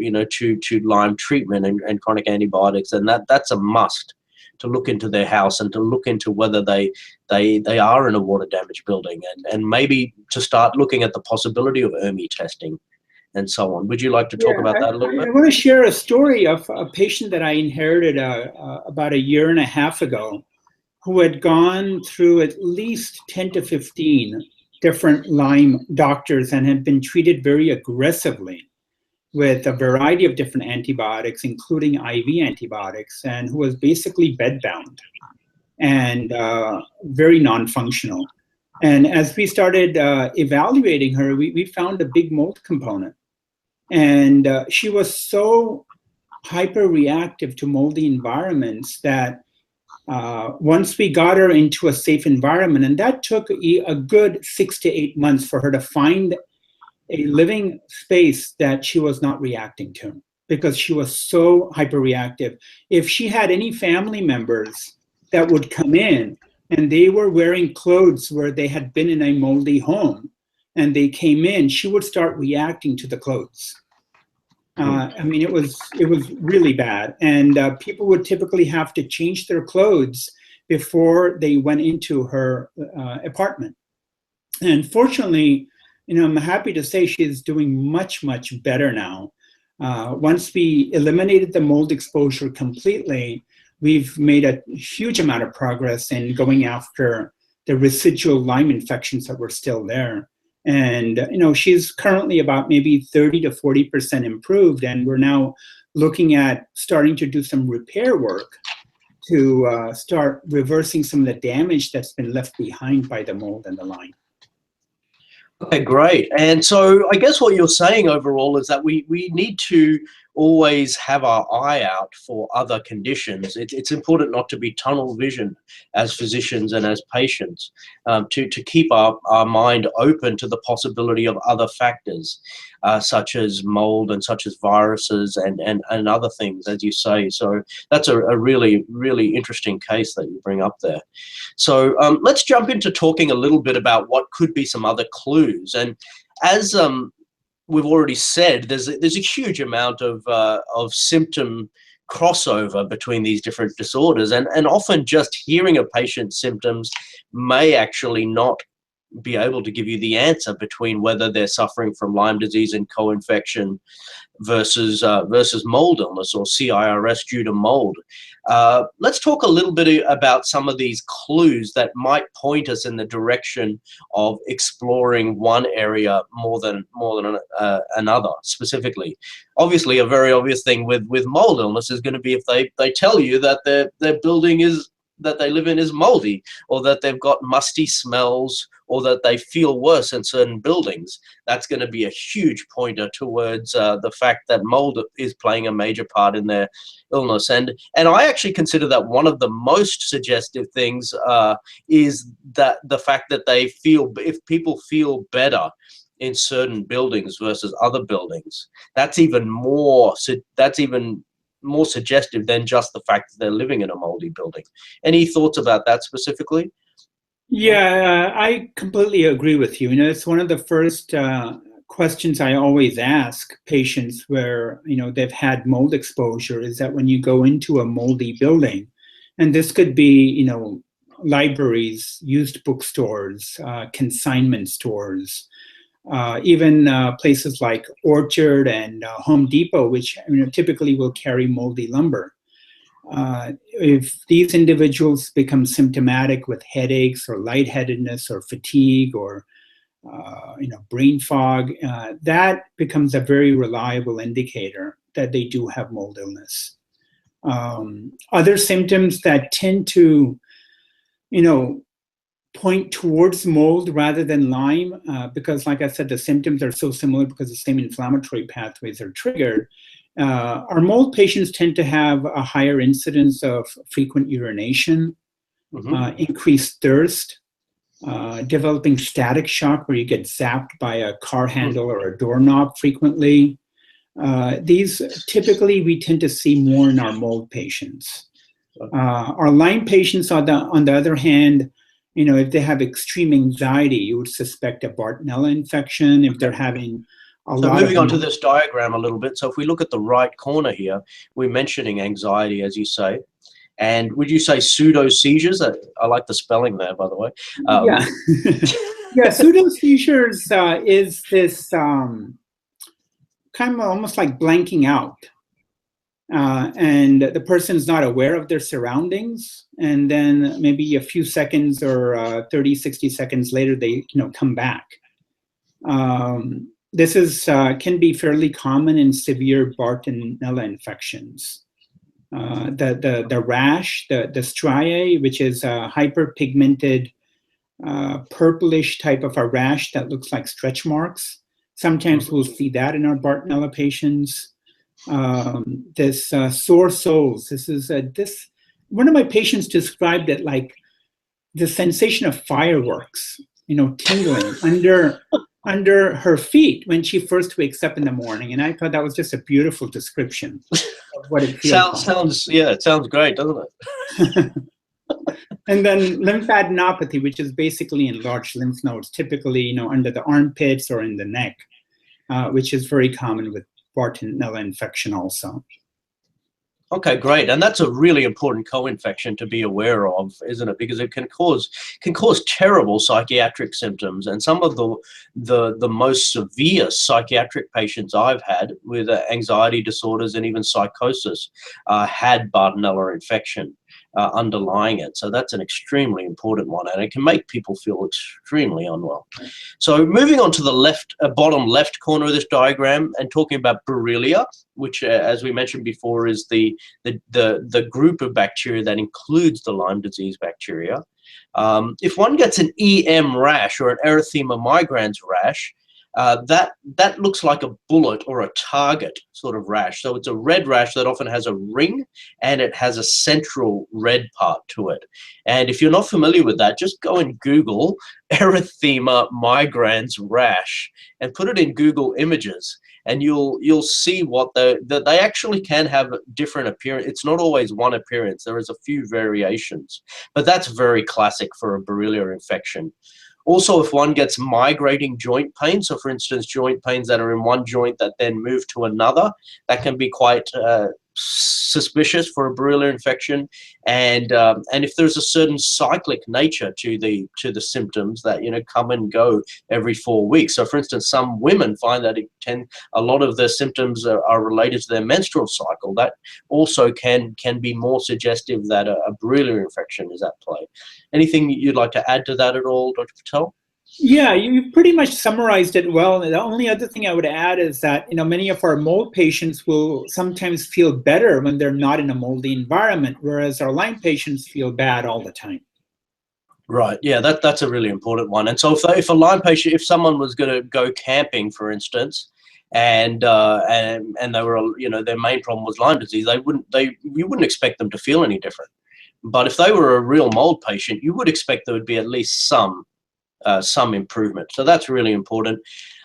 Lyme treatment and chronic antibiotics, then that's a must to look into their house and to look into whether they are in a water damaged building, and maybe to start looking at the possibility of ERMI testing and so on. Would you like to talk about that a little bit? I want to share a story of a patient that I inherited about 1.5 years ago, who had gone through at least 10 to 15 different Lyme doctors and had been treated very aggressively with a variety of different antibiotics, including IV antibiotics, and who was basically bedbound and very non-functional. And as we started evaluating her, we found a big mold component. And she was so hyper-reactive to moldy environments that once we got her into a safe environment, and that took a good 6 to 8 months for her to find a living space that she was not reacting to because she was so hyperreactive. If she had any family members that would come in and they were wearing clothes where they had been in a moldy home and they came in, she would start reacting to the clothes. I mean, it was really bad. And people would typically have to change their clothes before they went into her apartment. And fortunately, I'm happy to say she's doing much, much better now. Once we eliminated the mold exposure completely, we've made a huge amount of progress in going after the residual Lyme infections that were still there. And she's currently about maybe 30 to 40% improved, and we're now looking at starting to do some repair work to start reversing some of the damage that's been left behind by the mold and the Lyme. Okay, great. And so I guess what you're saying overall is that we need to always have our eye out for other conditions. It's important not to be tunnel vision as physicians and as patients, to keep our mind open to the possibility of other factors, such as mold and such as viruses and other things, as you say. So that's a really, really interesting case that you bring up there. So let's jump into talking a little bit about what could be some other clues. And as we've already said, there's a huge amount of symptom crossover between these different disorders, and often just hearing a patient's symptoms may actually not be able to give you the answer between whether they're suffering from Lyme disease and co-infection versus mold illness or CIRS due to mold. Let's talk a little bit about some of these clues that might point us in the direction of exploring one area more than another specifically. Obviously, a very obvious thing with mold illness is going to be if they tell you that their building that they live in is moldy, or that they've got musty smells, or that they feel worse in certain buildings. That's going to be a huge pointer towards the fact that mold is playing a major part in their illness. And I actually consider that one of the most suggestive things is that the fact that if people feel better in certain buildings versus other buildings, that's even more suggestive than just the fact that they're living in a moldy building. Any thoughts about that specifically? Yeah, I completely agree with you. It's one of the first questions I always ask patients where they've had mold exposure is that when you go into a moldy building, and this could be libraries, used bookstores, consignment stores, even places like Orchard and Home Depot, which typically will carry moldy lumber. If these individuals become symptomatic with headaches or lightheadedness or fatigue or brain fog, that becomes a very reliable indicator that they do have mold illness. Other symptoms that tend to point towards mold rather than Lyme, because like I said, the symptoms are so similar because the same inflammatory pathways are triggered. Our mold patients tend to have a higher incidence of frequent urination, increased thirst, developing static shock where you get zapped by a car handle or a doorknob frequently. These typically we tend to see more in our mold patients. Our Lyme patients, on the other hand, if they have extreme anxiety, you would suspect a Bartonella infection. If they're having So moving on to this diagram a little bit. So if we look at the right corner here, we're mentioning anxiety, as you say. And would you say pseudo seizures? I like the spelling there, by the way. Yeah. Yeah, pseudo seizures is this kind of almost like blanking out. And the person's not aware of their surroundings. And then maybe a few seconds or 30, 60 seconds later, they come back. This can be fairly common in severe Bartonella infections. The rash, the striae, which is a hyperpigmented purplish type of a rash that looks like stretch marks. Sometimes we'll see that in our Bartonella patients. This sore soles. One of my patients described it like the sensation of fireworks, tingling under her feet when she first wakes up in the morning. And I thought that was just a beautiful description of what it feels like. It sounds great, doesn't it? And then lymphadenopathy, which is basically enlarged lymph nodes, typically, under the armpits or in the neck, which is very common with Bartonella infection also. Okay, great. And that's a really important co-infection to be aware of, isn't it? Because it can cause terrible psychiatric symptoms. And some of the most severe psychiatric patients I've had with anxiety disorders and even psychosis had Bartonella infection underlying it. So that's an extremely important one, and it can make people feel extremely unwell. So moving on to the left, bottom left corner of this diagram, and talking about Borrelia, which, as we mentioned before, is the group of bacteria that includes the Lyme disease bacteria. If one gets an EM rash or an erythema migrans rash, that looks like a bullet or a target sort of rash. So it's a red rash that often has a ring, and it has a central red part to it. And if you're not familiar with that, just go and Google erythema migrans rash and put it in Google Images, and you'll see what they actually can have different appearance. It's not always one appearance. There is a few variations, but that's very classic for a Borrelia infection. Also, if one gets migrating joint pain, so for instance, joint pains that are in one joint that then move to another, that can be quite suspicious for a Borrelia infection. And if there's a certain cyclic nature to the symptoms that come and go every 4 weeks. So for instance, some women find that a lot of their symptoms are related to their menstrual cycle. That also can be more suggestive that a Borrelia infection is at play. Anything you'd like to add to that at all, Dr. Patel? Yeah, you pretty much summarized it well. The only other thing I would add is that many of our mold patients will sometimes feel better when they're not in a moldy environment, whereas our Lyme patients feel bad all the time. Right. Yeah, that's a really important one. And so if a Lyme patient, if someone was going to go camping, for instance, and they were, their main problem was Lyme disease, you wouldn't expect them to feel any different. But if they were a real mold patient, you would expect there would be at least some improvement. So that's really important.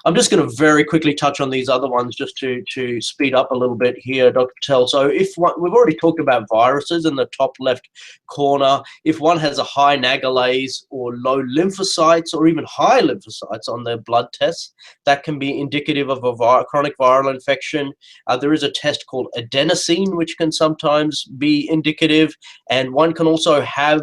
I'm just going to very quickly touch on these other ones just to speed up a little bit here, Dr. Patel. So we've already talked about viruses in the top left corner. If one has a high nagalase or low lymphocytes or even high lymphocytes on their blood tests, that can be indicative of a chronic viral infection. There is a test called adenosine, which can sometimes be indicative. And one can also have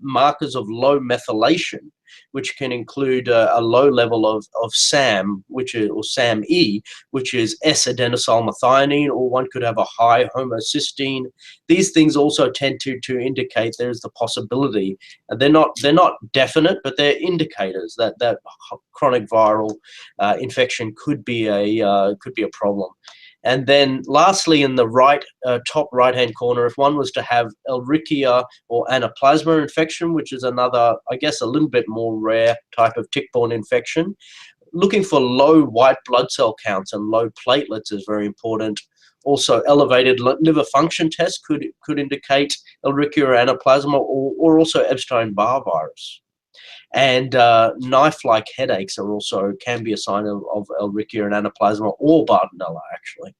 markers of low methylation, which can include a low level of SAM, or SAM-E, which is S-adenosylmethionine, or one could have a high homocysteine. These things also tend to indicate there's the possibility. They're not definite, but they're indicators that chronic viral infection could be a problem. And then lastly, in the top right-hand corner, if one was to have Ehrlichia or Anaplasma infection, which is another, I guess, a little bit more rare type of tick-borne infection, looking for low white blood cell counts and low platelets is very important. Also, elevated liver function tests could indicate Ehrlichia or Anaplasma, or also Epstein-Barr virus. And knife-like headaches can be a sign of Ehrlichia and Anaplasma or Bartonella, actually.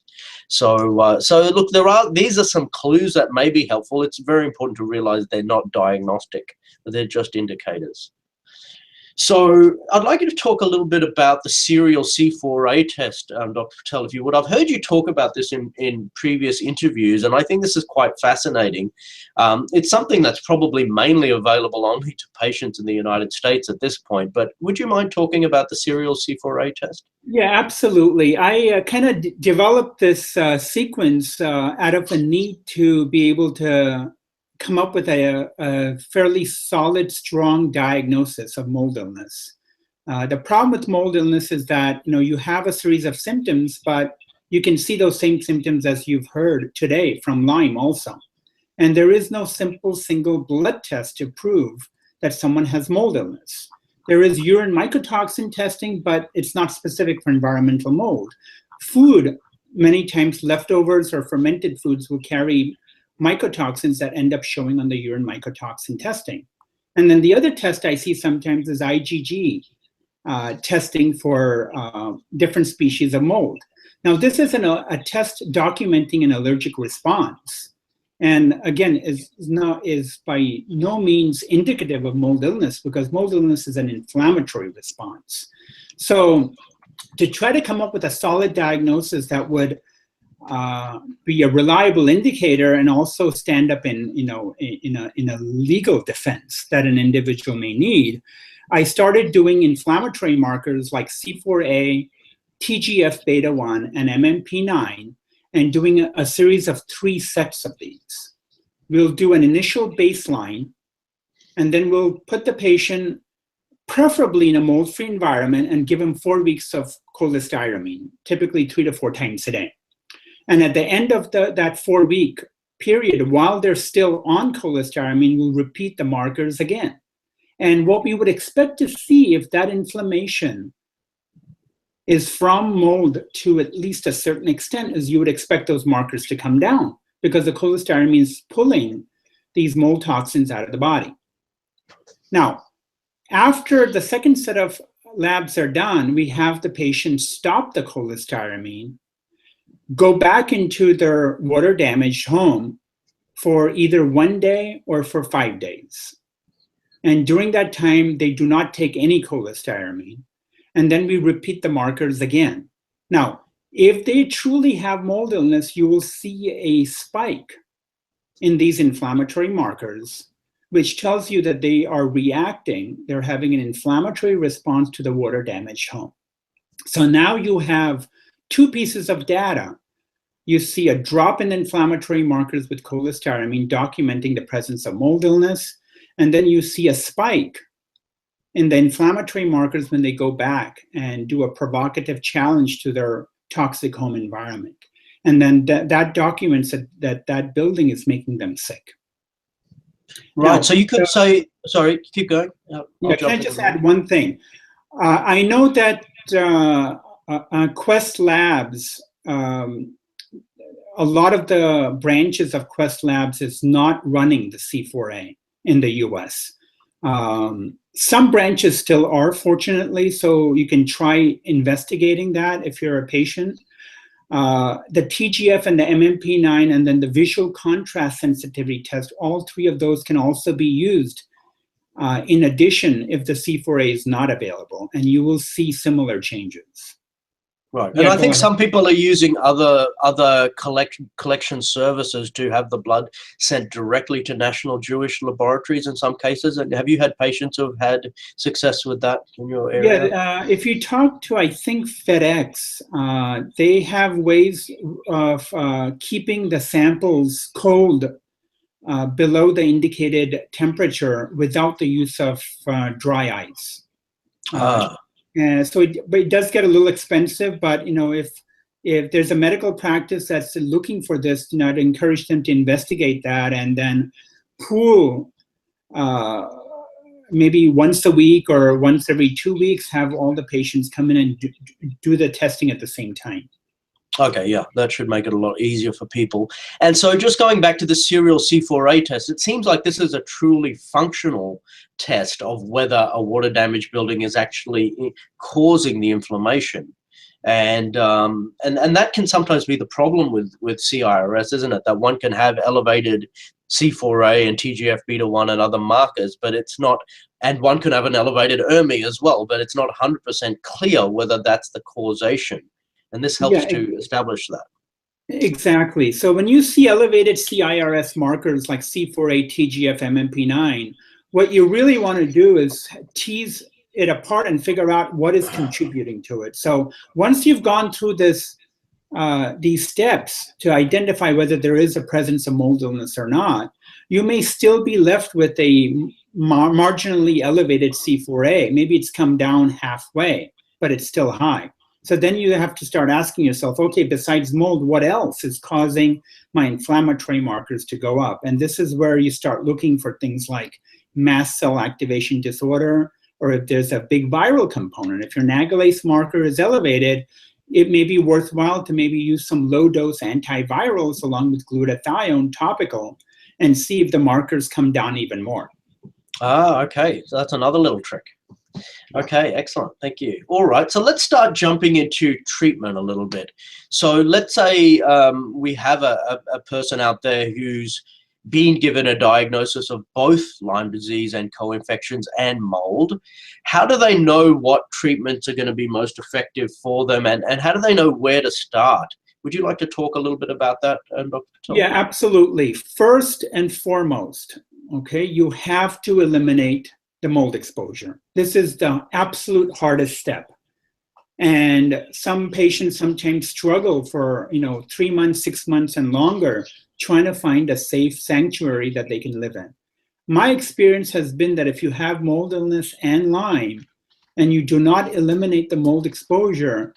So look, these are some clues that may be helpful. It's very important to realize they're not diagnostic, but they're just indicators. So I'd like you to talk a little bit about the serial C4A test, Dr. Patel, if you would. I've heard you talk about this in previous interviews, and I think this is quite fascinating. It's something that's probably mainly available only to patients in the United States at this point, but would you mind talking about the serial C4A test? Yeah, absolutely. I kind of developed this sequence out of a need to be able to come up with a fairly solid, strong diagnosis of mold illness. The problem with mold illness is that you have a series of symptoms, but you can see those same symptoms as you've heard today from Lyme also. And there is no simple single blood test to prove that someone has mold illness. There is urine mycotoxin testing, but it's not specific for environmental mold. Food, many times leftovers or fermented foods, will carry mycotoxins that end up showing on the urine mycotoxin testing. And then the other test I see sometimes is IgG. testing for different species of mold. Now, this isn't a test documenting an allergic response, and again, is by no means indicative of mold illness, because mold illness is an inflammatory response. So, to try to come up with a solid diagnosis that would be a reliable indicator and also stand up in a legal defense that an individual may need, I started doing inflammatory markers like C4A, TGF-beta1, and MMP9, and doing a series of 3 sets of these. We'll do an initial baseline, and then we'll put the patient preferably in a mold-free environment and give them 4 weeks of cholestyramine, typically 3 to 4 times a day. And at the end of that 4-week period, while they're still on cholestyramine, we'll repeat the markers again. And what we would expect to see if that inflammation is from mold to at least a certain extent is you would expect those markers to come down, because the cholestyramine is pulling these mold toxins out of the body. Now, after the second set of labs are done, we have the patient stop the cholestyramine, go back into their water-damaged home for either 1 day or for 5 days. And during that time, they do not take any cholestyramine. And then we repeat the markers again. Now, if they truly have mold illness, you will see a spike in these inflammatory markers, which tells you that they are reacting, they're having an inflammatory response to the water-damaged home. So now you have 2 pieces of data. You see a drop in inflammatory markers with cholestyramine documenting the presence of mold illness, and then you see a spike in the inflammatory markers when they go back and do a provocative challenge to their toxic home environment. And then that documents that building is making them sick. Right, Now, so you could say, sorry, keep going. Yeah, can I just add one thing? I know that Quest Labs, a lot of the branches of Quest Labs is not running the C4A in the US. Some branches still are, fortunately, so you can try investigating that if you're a patient. The TGF and the MMP9 and then the visual contrast sensitivity test, all 3 of those can also be used in addition if the C4A is not available, and you will see similar changes. Right, and I think some people are using other collection services to have the blood sent directly to National Jewish laboratories in some cases. And have you had patients who have had success with that in your area? Yeah, if you talk to, I think, FedEx, they have ways of keeping the samples cold below the indicated temperature without the use of dry ice. So it does get a little expensive, but if there's a medical practice that's looking for this, I'd encourage them to investigate that and then pool maybe once a week or once every 2 weeks, have all the patients come in and do the testing at the same time. Okay, yeah, that should make it a lot easier for people. And so just going back to the serial C4A test, it seems like this is a truly functional test of whether a water damaged building is actually causing the inflammation. And that can sometimes be the problem with CIRS, isn't it? That one can have elevated C4A and TGF-beta1 and other markers, but it's not, and one can have an elevated ERMI as well, but it's not 100% clear whether that's the causation. And this helps to establish that. Exactly. So when you see elevated CIRS markers like C4A, TGF, MMP9, what you really want to do is tease it apart and figure out what is contributing to it. So once you've gone through these steps to identify whether there is a presence of mold illness or not, you may still be left with a marginally elevated C4A. Maybe it's come down halfway, but it's still high. So then you have to start asking yourself, okay, besides mold, what else is causing my inflammatory markers to go up? And this is where you start looking for things like mast cell activation disorder, or if there's a big viral component. If your nagalase marker is elevated, it may be worthwhile to maybe use some low-dose antivirals along with glutathione topical and see if the markers come down even more. Ah, okay. So that's another little trick. Okay, excellent. Thank you. All right, so let's start jumping into treatment a little bit. So let's say we have a person out there who's been given a diagnosis of both Lyme disease and co-infections and mold. How do they know what treatments are going to be most effective for them, and how do they know where to start? Would you like to talk a little bit about that, Dr. Patel? Yeah, absolutely. First and foremost, okay, you have to eliminate the mold exposure. This is the absolute hardest step. And some patients sometimes struggle for 3 months, 6 months, and longer trying to find a safe sanctuary that they can live in. My experience has been that if you have mold illness and Lyme, and you do not eliminate the mold exposure,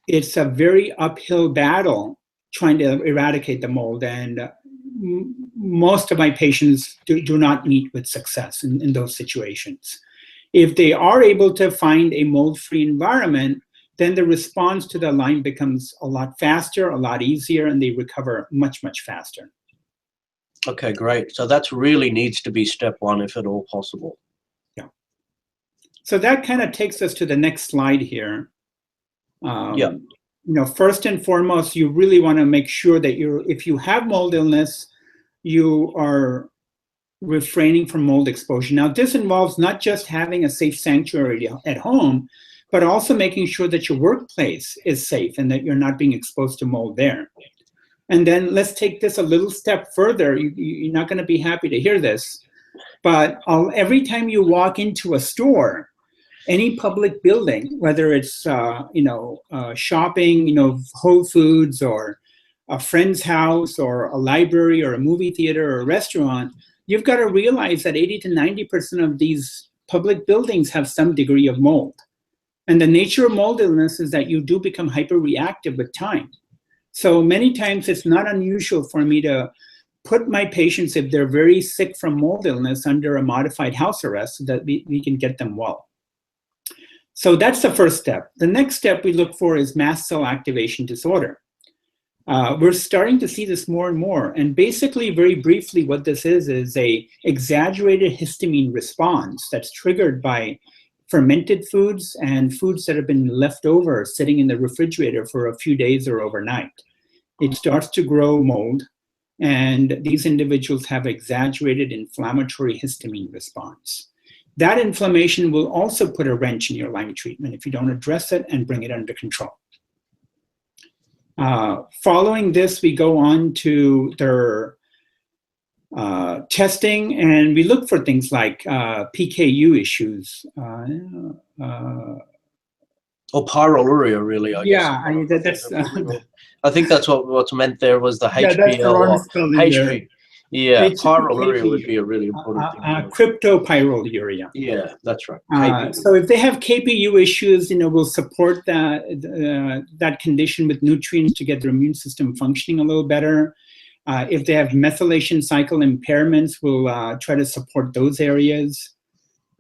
it's a very uphill battle trying to eradicate the mold. And most of my patients do not meet with success in those situations. If they are able to find a mold-free environment, then the response to the Lyme becomes a lot faster, a lot easier, and they recover much, much faster. Okay, great. So that really needs to be step one, if at all possible. Yeah. So that kind of takes us to the next slide here. Yeah. First and foremost, you really want to make sure that if you have mold illness, you are refraining from mold exposure. Now, this involves not just having a safe sanctuary at home, but also making sure that your workplace is safe and that you're not being exposed to mold there. And then let's take this a little step further. You're not going to be happy to hear this, but every time you walk into a store, any public building, whether it's shopping, Whole Foods, or a friend's house, or a library, or a movie theater, or a restaurant, you've got to realize that 80 to 90% of these public buildings have some degree of mold. And the nature of mold illness is that you do become hyperreactive with time. So many times it's not unusual for me to put my patients, if they're very sick from mold illness, under a modified house arrest so that we can get them well. So that's the first step. The next step we look for is mast cell activation disorder. We're starting to see this more and more. And basically, very briefly, what this is a exaggerated histamine response that's triggered by fermented foods and foods that have been left over sitting in the refrigerator for a few days or overnight. It starts to grow mold, and these individuals have exaggerated inflammatory histamine response. That inflammation will also put a wrench in your Lyme treatment if you don't address it and bring it under control. Following this, we go on to their testing, and we look for things like PKU issues. Or pyroluria, really, I guess. Yeah, I think that's what's meant there was the HPL. Yeah, that's the wrong spelling there. Yeah, pyroluria would be a really important thing. Cryptopyroluria. Yeah, that's right. So if they have KPU issues, we'll support that condition with nutrients to get their immune system functioning a little better. If they have methylation cycle impairments, we'll try to support those areas.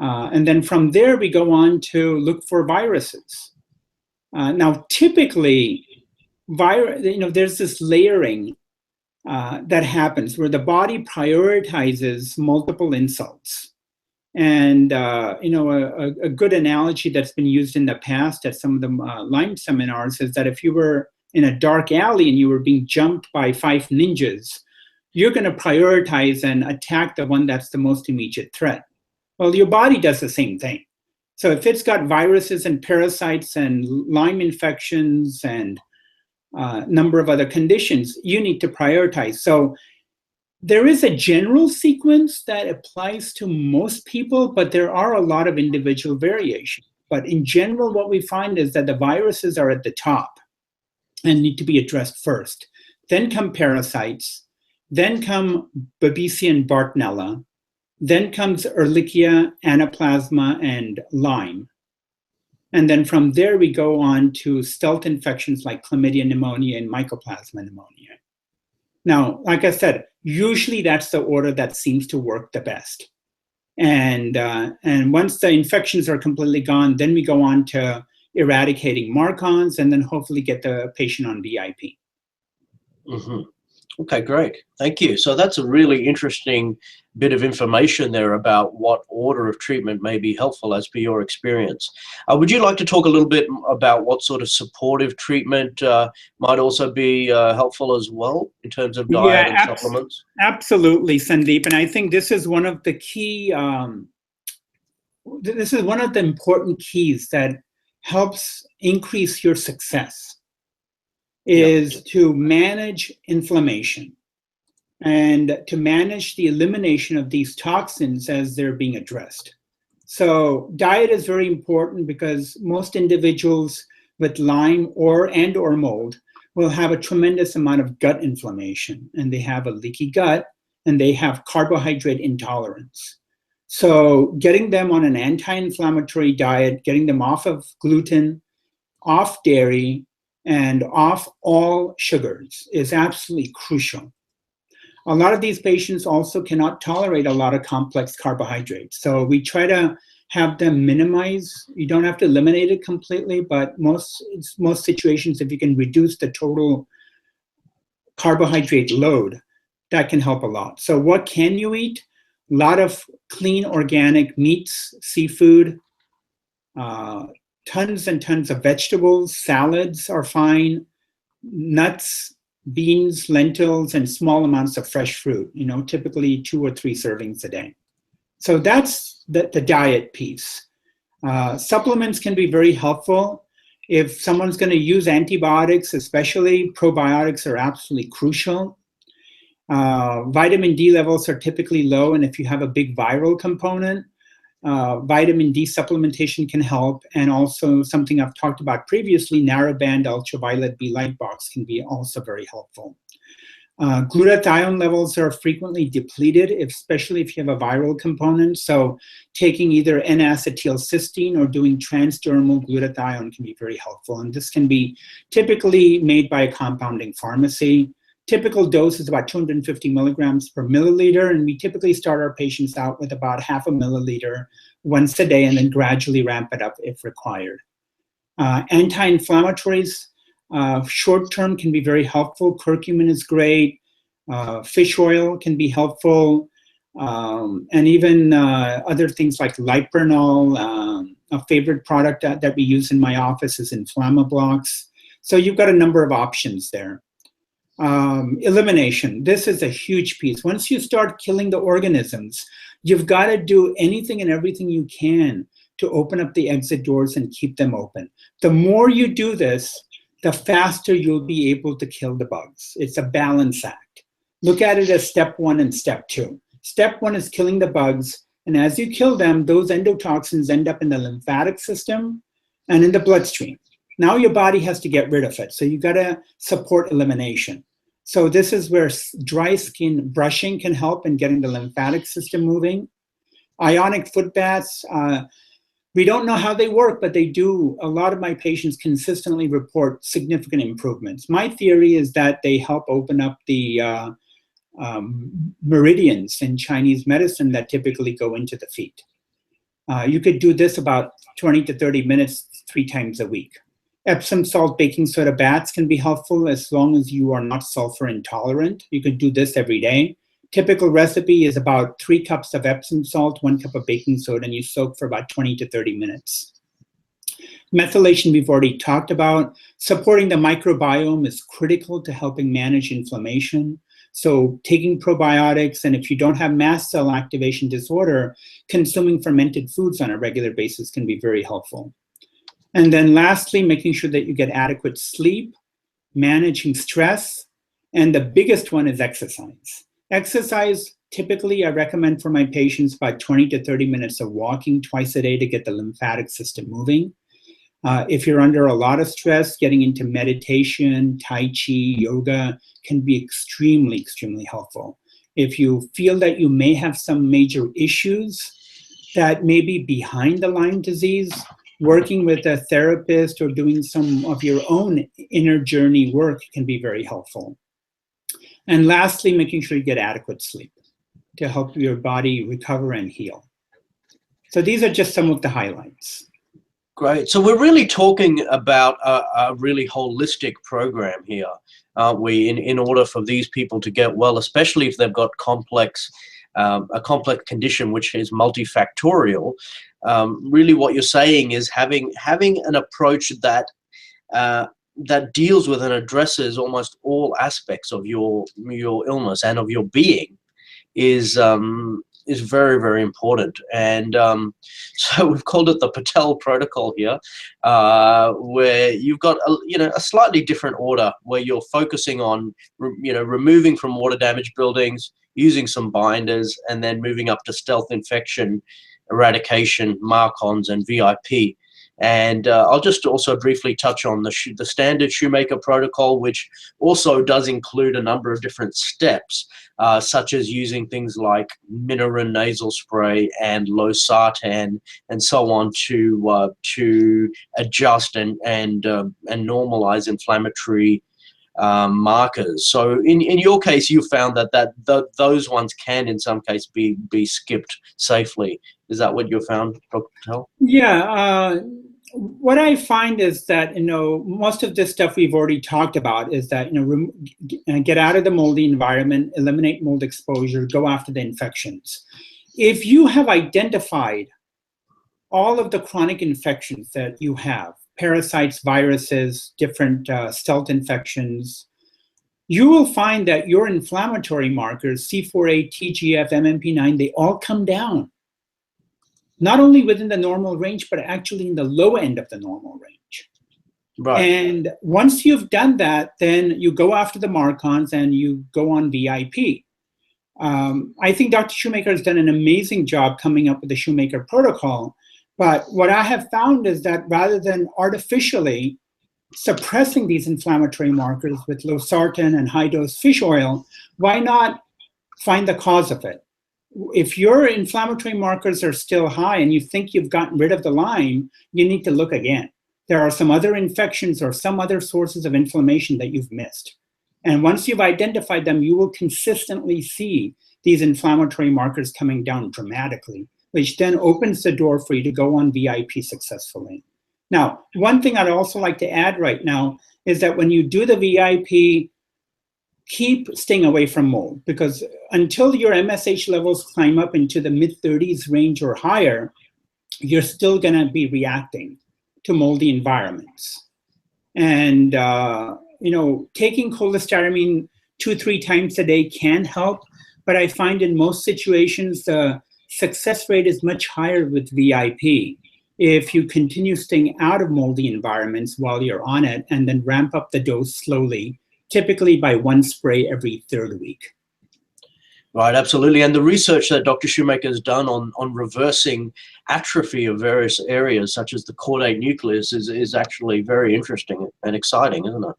And then from there, we go on to look for viruses. Now, typically, there's this layering that happens where the body prioritizes multiple insults. And a good analogy that's been used in the past at some of the Lyme seminars is that if you were in a dark alley and you were being jumped by 5 ninjas, you're going to prioritize and attack the one that's the most immediate threat. Well, your body does the same thing. So if it's got viruses and parasites and Lyme infections and number of other conditions, you need to prioritize. So there is a general sequence that applies to most people, but there are a lot of individual variations. But in general, what we find is that the viruses are at the top and need to be addressed first. Then come parasites, then come Babesia and Bartonella, then comes Ehrlichia, Anaplasma, and Lyme. And then from there, we go on to stealth infections like Chlamydia pneumonia and Mycoplasma pneumonia. Now, like I said, usually that's the order that seems to work the best. And once the infections are completely gone, then we go on to eradicating MARCoNS and then hopefully get the patient on VIP. Mm-hmm. Okay, great. Thank you. So that's a really interesting bit of information there about what order of treatment may be helpful as per your experience. Would you like to talk a little bit about what sort of supportive treatment might also be helpful as well in terms of diet Yeah, and supplements? absolutely, Sandeep. And I think this is one of the key, this is one of the important keys that helps increase your success, Yeah. is to manage inflammation and to manage the elimination of these toxins as they're being addressed. So diet is very important because most individuals with Lyme or mold will have a tremendous amount of gut inflammation, and they have a leaky gut, and they have carbohydrate intolerance. So getting them on an anti-inflammatory diet, getting them off of gluten, off dairy, and off all sugars is absolutely crucial. A lot of these patients also cannot tolerate a lot of complex carbohydrates. So we try to have them minimize. You don't have to eliminate it completely, but most situations, if you can reduce the total carbohydrate load, that can help a lot. So what can you eat? A lot of clean organic meats, seafood, tons and tons of vegetables, salads are fine, nuts, beans, lentils, and small amounts of fresh fruit, typically 2 or 3 servings a day. So that's the diet piece. Supplements can be very helpful. If someone's going to use antibiotics, especially, probiotics are absolutely crucial. Vitamin D levels are typically low, and if you have a big viral component, vitamin D supplementation can help, and also something I've talked about previously, narrowband ultraviolet B light box can be also very helpful. Glutathione levels are frequently depleted, especially if you have a viral component. So taking either N-acetylcysteine or doing transdermal glutathione can be very helpful. And this can be typically made by a compounding pharmacy. Typical dose is about 250 milligrams per milliliter, and we typically start our patients out with about half a milliliter once a day and then gradually ramp it up if required. Anti-inflammatories, short-term can be very helpful. Curcumin is great. Fish oil can be helpful. And even other things like Lipernol. A favorite product that we use in my office is Inflammablocks. So you've got a number of options there. Elimination. This is a huge piece. Once you start killing the organisms, you've got to do anything and everything you can to open up the exit doors and keep them open. The more you do this, the faster you'll be able to kill the bugs. It's a balance act. Look at it as step 1 and step 2. Step 1 is killing the bugs, and as you kill them, those endotoxins end up in the lymphatic system and in the bloodstream. Now your body has to get rid of it, so you got to support elimination. So this is where dry skin brushing can help in getting the lymphatic system moving. Ionic foot baths, we don't know how they work, but they do. A lot of my patients consistently report significant improvements. My theory is that they help open up the meridians in Chinese medicine that typically go into the feet. You could do this about 20 to 30 minutes 3 times a week. Epsom salt baking soda baths can be helpful as long as you are not sulfur intolerant. You could do this every day. Typical recipe is about 3 cups of Epsom salt, 1 cup of baking soda, and you soak for about 20 to 30 minutes. Methylation we've already talked about. Supporting the microbiome is critical to helping manage inflammation. So taking probiotics, and if you don't have mast cell activation disorder, consuming fermented foods on a regular basis can be very helpful. And then lastly, making sure that you get adequate sleep, managing stress, and the biggest one is exercise. Exercise, typically I recommend for my patients about 20 to 30 minutes of walking twice a day to get the lymphatic system moving. If you're under a lot of stress, getting into meditation, Tai Chi, yoga can be extremely, extremely helpful. If you feel that you may have some major issues that may be behind the Lyme disease, working with a therapist or doing some of your own inner journey work can be very helpful. And lastly, making sure you get adequate sleep to help your body recover and heal. So these are just some of the highlights. Great. So we're really talking about a really holistic program here, aren't we? In order for these people to get well, especially if they've got a complex condition which is multifactorial. Really, what you're saying is having an approach that that deals with and addresses almost all aspects of your illness and of your being is very, very important. And so we've called it the Patel protocol here, where you've got a slightly different order where you're focusing on removing from water damaged buildings, using some binders, and then moving up to stealth infection, eradication, MARCoNS, and VIP. And I'll just also briefly touch on the standard Shoemaker protocol, which also does include a number of different steps, such as using things like Minorin nasal spray and losartan and so on to adjust and normalize inflammatory markers. So in your case, you found that those ones can in some case be skipped safely. Is that what you found, Dr. Patel? Yeah. What I find is that, most of this stuff we've already talked about is that, get out of the moldy environment, eliminate mold exposure, go after the infections. If you have identified all of the chronic infections that you have, parasites, viruses, different stealth infections, you will find that your inflammatory markers, C4A, TGF, MMP9, they all come down. Not only within the normal range, but actually in the low end of the normal range. Right. And once you've done that, then you go after the MARCoNS and you go on VIP. I think Dr. Shoemaker has done an amazing job coming up with the Shoemaker protocol. But what I have found is that rather than artificially suppressing these inflammatory markers with losartan and high-dose fish oil, why not find the cause of it? If your inflammatory markers are still high and you think you've gotten rid of the Lyme, you need to look again. There are some other infections or some other sources of inflammation that you've missed. And once you've identified them, you will consistently see these inflammatory markers coming down dramatically, which then opens the door for you to go on VIP successfully. Now, one thing I'd also like to add right now is that when you do the VIP, keep staying away from mold, because until your MSH levels climb up into the mid-30s range or higher, you're still going to be reacting to moldy environments. And, taking cholestyramine 2-3 times a day can help, but I find in most situations, the success rate is much higher with VIP if you continue staying out of moldy environments while you're on it and then ramp up the dose slowly, typically by 1 spray every 3rd week. Right, absolutely. And the research that Dr. Shoemaker has done on reversing atrophy of various areas, such as the caudate nucleus, is actually very interesting and exciting, isn't it?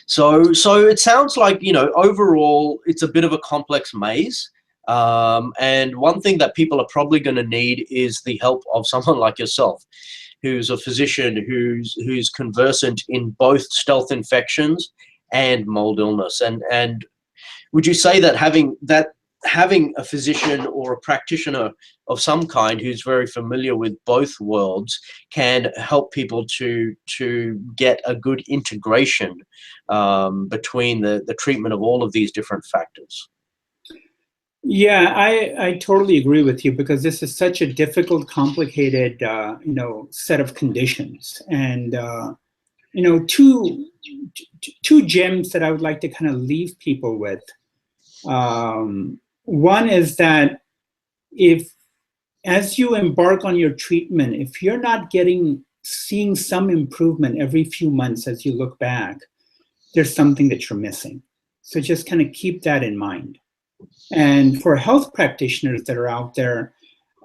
So it sounds like, overall, it's a bit of a complex maze. And one thing that people are probably going to need is the help of someone like yourself, who's a physician who's conversant in both stealth infections and mold illness. And would you say that having a physician or a practitioner of some kind who's very familiar with both worlds can help people to get a good integration between the treatment of all of these different factors? Yeah, I totally agree with you, because this is such a difficult, complicated, set of conditions. And, two gems that I would like to kind of leave people with. One is that as you embark on your treatment, if you're not seeing some improvement every few months as you look back, there's something that you're missing. So just kind of keep that in mind. And for health practitioners that are out there,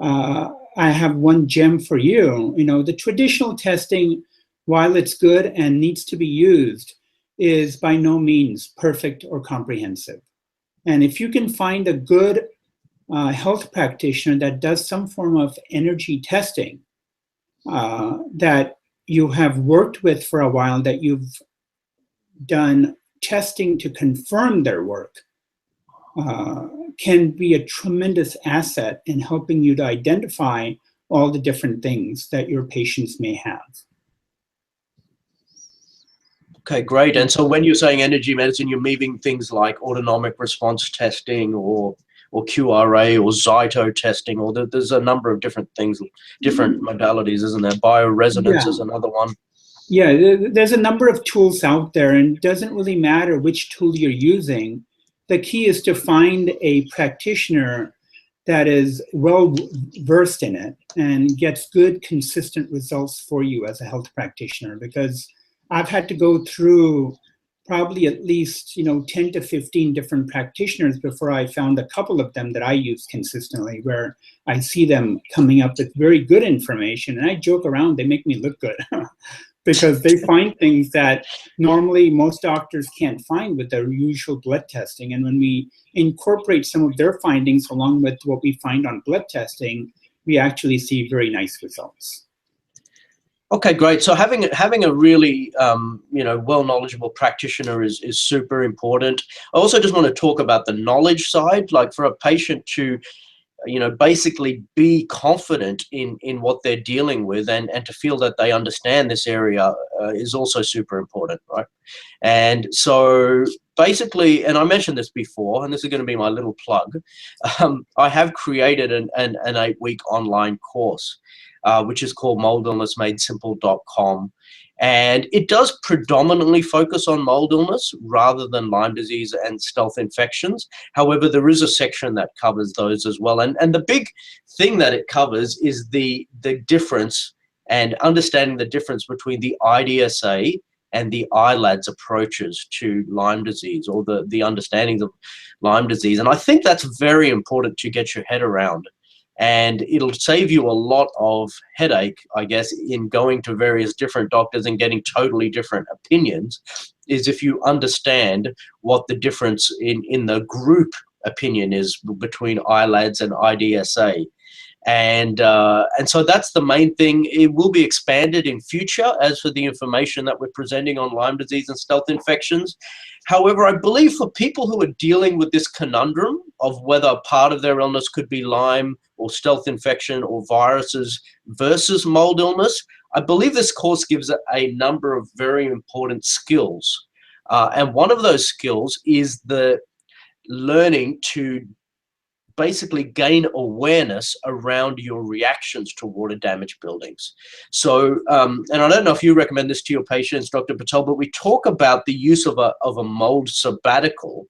I have one gem for you. The traditional testing, while it's good and needs to be used, is by no means perfect or comprehensive. And if you can find a good health practitioner that does some form of energy testing that you have worked with for a while, that you've done testing to confirm their work, can be a tremendous asset in helping you to identify all the different things that your patients may have. Okay, great. And so when you're saying energy medicine, you're meaning things like autonomic response testing or QRA or Zyto testing, or there's a number of different things, different modalities, isn't there? Bioresonance is another one. Yeah, there's a number of tools out there, and it doesn't really matter which tool you're using. The key is to find a practitioner that is well versed in it and gets good, consistent results for you as a health practitioner, because I've had to go through probably at least 10 to 15 different practitioners before I found a couple of them that I use consistently, where I see them coming up with very good information. And I joke around, they make me look good because they find things that normally most doctors can't find with their usual blood testing. And when we incorporate some of their findings along with what we find on blood testing, we actually see very nice results. Okay, great. So having a really well knowledgeable practitioner is super important. I also just want to talk about the knowledge side, like for a patient to basically be confident in what they're dealing with and to feel that they understand this area is also super important, right? And so basically, and I mentioned this before, and this is going to be my little plug, I have created an 8-week online course, which is called moldillnessmadesimple.com. And it does predominantly focus on mold illness rather than Lyme disease and stealth infections. However, there is a section that covers those as well. And the big thing that it covers is the difference and understanding the difference between the IDSA and the ILADS approaches to Lyme disease, or the understandings of Lyme disease. And I think that's very important to get your head around. And it'll save you a lot of headache, I guess, in going to various different doctors and getting totally different opinions, is if you understand what the difference in the group opinion is between ILADS and IDSA. And so that's the main thing. It will be expanded in future as for the information that we're presenting on Lyme disease and stealth infections. However, I believe for people who are dealing with this conundrum of whether part of their illness could be Lyme or stealth infection or viruses versus mold illness, I believe this course gives a number of very important skills. And one of those skills is the learning to basically gain awareness around your reactions to water damaged buildings. So, and I don't know if you recommend this to your patients, Dr. Patel, but we talk about the use of a mold sabbatical,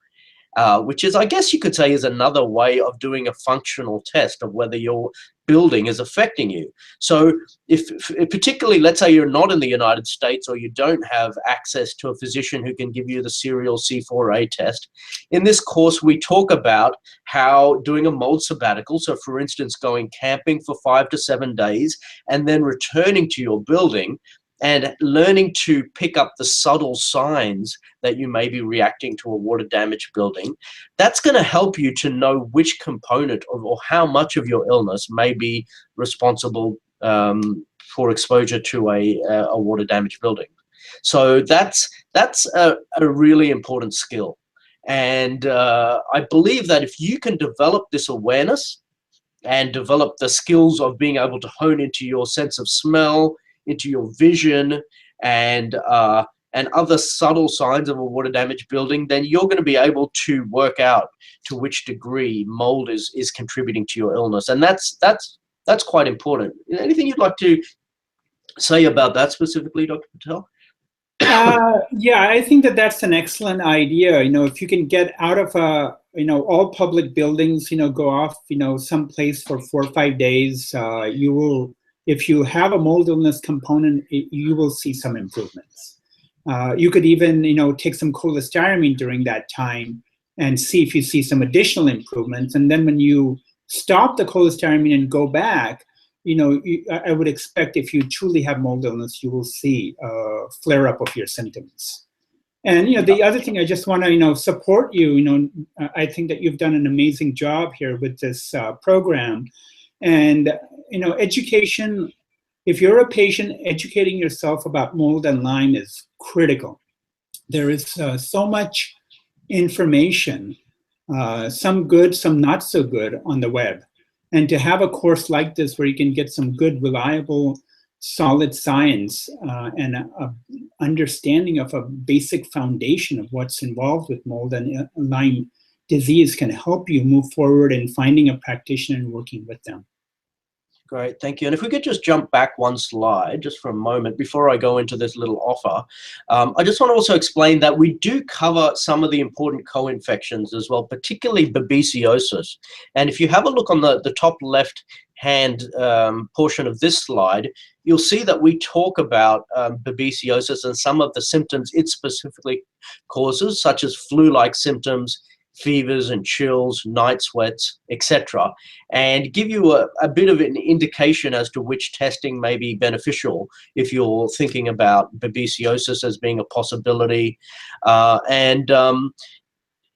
which is, I guess you could say, is another way of doing a functional test of whether your building is affecting you. So if particularly, let's say you're not in the United States or you don't have access to a physician who can give you the serial C4A test, in this course we talk about how doing a mold sabbatical, so for instance going camping for 5 to 7 days and then returning to your building and learning to pick up the subtle signs that you may be reacting to a water damaged building, that's going to help you to know which component of, or how much of your illness may be responsible for exposure to a water damaged building. So that's a really important skill. And I believe that if you can develop this awareness and develop the skills of being able to hone into your sense of smell, into your vision, and other subtle signs of a water damaged building, then you're going to be able to work out to which degree mold is contributing to your illness. And that's quite important. Anything you'd like to say about that specifically, Dr. Patel? Yeah, I think that's an excellent idea. If you can get out of all public buildings, go off, someplace for 4 or 5 days, you will, if you have a mold illness component, you will see some improvements. You could even, take some cholestyramine during that time and see if you see some additional improvements. And then when you stop the cholestyramine and go back, I would expect if you truly have mold illness, you will see a flare-up of your symptoms. And the other thing I just want to support you. I think that you've done an amazing job here with this program. And education. If you're a patient, educating yourself about mold and Lyme is critical. There is so much information, some good, some not so good, on the web. And to have a course like this where you can get some good, reliable, solid science and a understanding of a basic foundation of what's involved with mold and Lyme disease can help you move forward in finding a practitioner and working with them. Great, thank you. And if we could just jump back one slide just for a moment before I go into this little offer, I just want to also explain that we do cover some of the important co-infections as well, particularly babesiosis. And if you have a look on the top left hand portion of this slide, you'll see that we talk about babesiosis and some of the symptoms it specifically causes, such as flu-like symptoms, fevers and chills, night sweats, etc., and give you a bit of an indication as to which testing may be beneficial if you're thinking about babesiosis as being a possibility.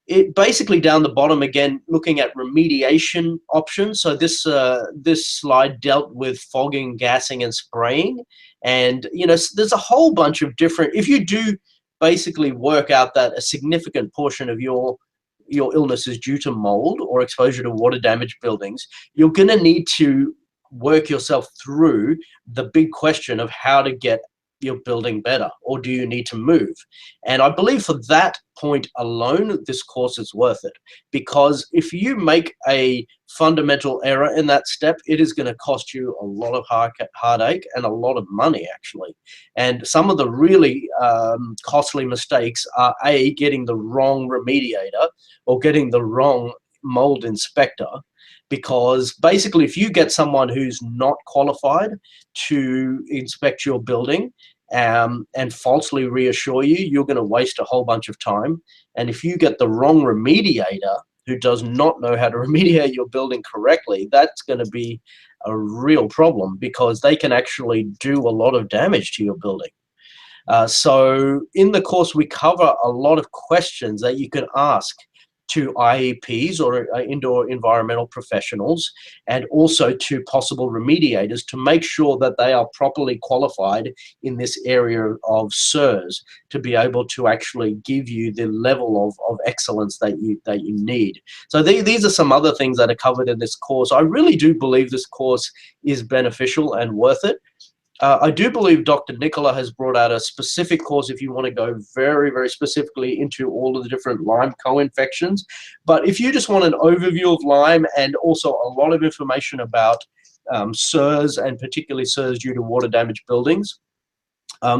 It basically down the bottom again, looking at remediation options. So this slide dealt with fogging, gassing, and spraying, and there's a whole bunch of different. If you do basically work out that a significant portion of your illness is due to mold or exposure to water damaged buildings, you're going to need to work yourself through the big question of how to get your building better, or do you need to move? And I believe for that point alone, this course is worth it, because if you make a fundamental error in that step, it is going to cost you a lot of heartache and a lot of money, actually. And some of the really costly mistakes are getting the wrong remediator or getting the wrong mold inspector, because basically if you get someone who's not qualified to inspect your building and falsely reassure you, you're going to waste a whole bunch of time. And if you get the wrong remediator who does not know how to remediate your building correctly, that's going to be a real problem, because they can actually do a lot of damage to your building. So in the course, we cover a lot of questions that you can ask to IEPs or indoor environmental professionals, and also to possible remediators, to make sure that they are properly qualified in this area of CIRS to be able to actually give you the level of excellence that you need. So these are some other things that are covered in this course. I really do believe this course is beneficial and worth it. I do believe Dr. Nicola has brought out a specific course if you want to go very, very specifically into all of the different Lyme co-infections. But if you just want an overview of Lyme and also a lot of information about CIRS, and particularly CIRS due to water damaged buildings,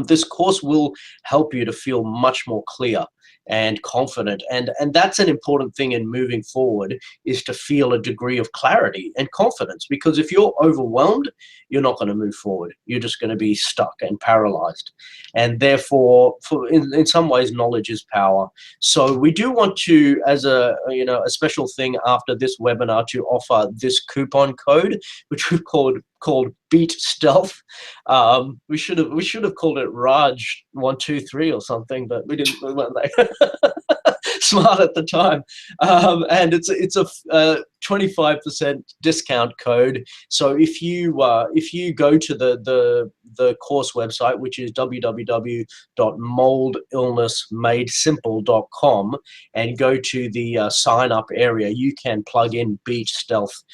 this course will help you to feel much more clear and confident, and that's an important thing in moving forward, is to feel a degree of clarity and confidence, because if you're overwhelmed, you're not going to move forward. You're just going to be stuck and paralyzed, and therefore in some ways knowledge is power. So we do want to, as a special thing after this webinar, to offer this coupon code, which we've called Beat Stealth. We should have called it Raj 123 or something, but we didn't. We weren't like smart at the time. And it's a 25% discount code. So if you go to the course website, which is www.moldillnessmadesimple.com, and go to the sign up area, you can plug in Beat Stealth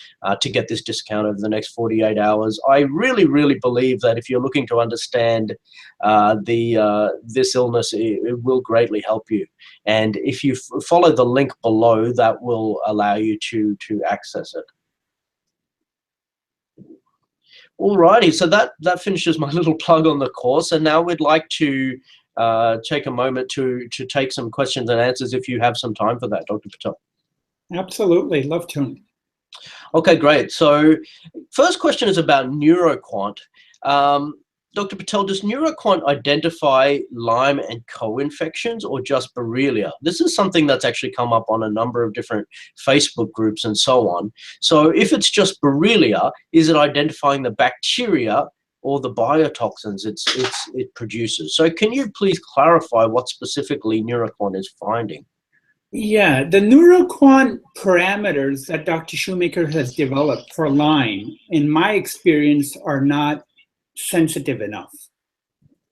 to get this discount over the next 48 hours. I really, really believe that if you're looking to understand this illness, it will greatly help you. And if you follow the link below, that will allow you to access it. Alrighty, so that finishes my little plug on the course, and now we'd like to take a moment to take some questions and answers if you have some time for that, Dr. Patel. Absolutely, love to. Okay, great. So first question is about NeuroQuant. Dr. Patel, does NeuroQuant identify Lyme and co-infections, or just Borrelia? This is something that's actually come up on a number of different Facebook groups and so on. So if it's just Borrelia, is it identifying the bacteria or the biotoxins it produces? So can you please clarify what specifically NeuroQuant is finding? Yeah, the NeuroQuant parameters that Dr. Shoemaker has developed for Lyme, in my experience, are not sensitive enough.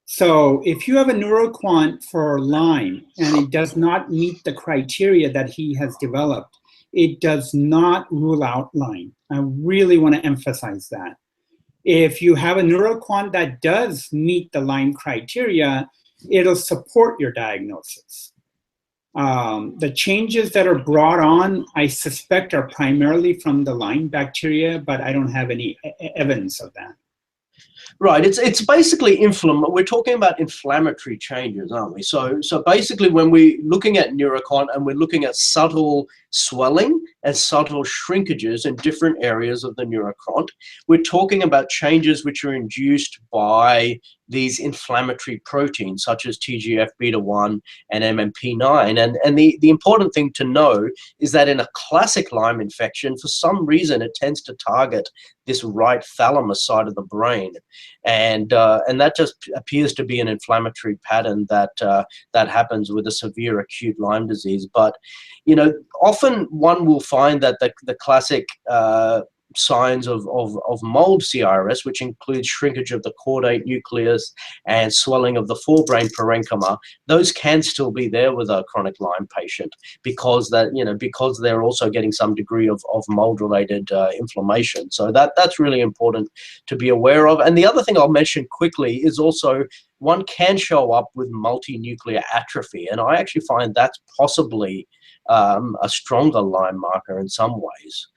So if you have a NeuroQuant for Lyme and it does not meet the criteria that he has developed, it does not rule out Lyme. I really want to emphasize that. If you have a NeuroQuant that does meet the Lyme criteria, it'll support your diagnosis. The changes that are brought on, I suspect, are primarily from the Lyme bacteria, but I don't have any evidence of that. Right, it's basically we're talking about inflammatory changes, aren't we? So basically when we're looking at NeuroQuant and we're looking at subtle swelling and subtle shrinkages in different areas of the NeuroQuant, we're talking about changes which are induced by these inflammatory proteins such as TGF-beta1 and MMP9. And the important thing to know is that in a classic Lyme infection, for some reason, it tends to target this right thalamus side of the brain. And that just appears to be an inflammatory pattern that happens with a severe acute Lyme disease. But, you know, often one will find that the classic signs of mold CIRS, which includes shrinkage of the caudate nucleus and swelling of the forebrain parenchyma, those can still be there with a chronic Lyme patient because because they're also getting some degree of mold-related inflammation. So that's really important to be aware of. And the other thing I'll mention quickly is also one can show up with multinuclear atrophy, and I actually find that's possibly a stronger Lyme marker in some ways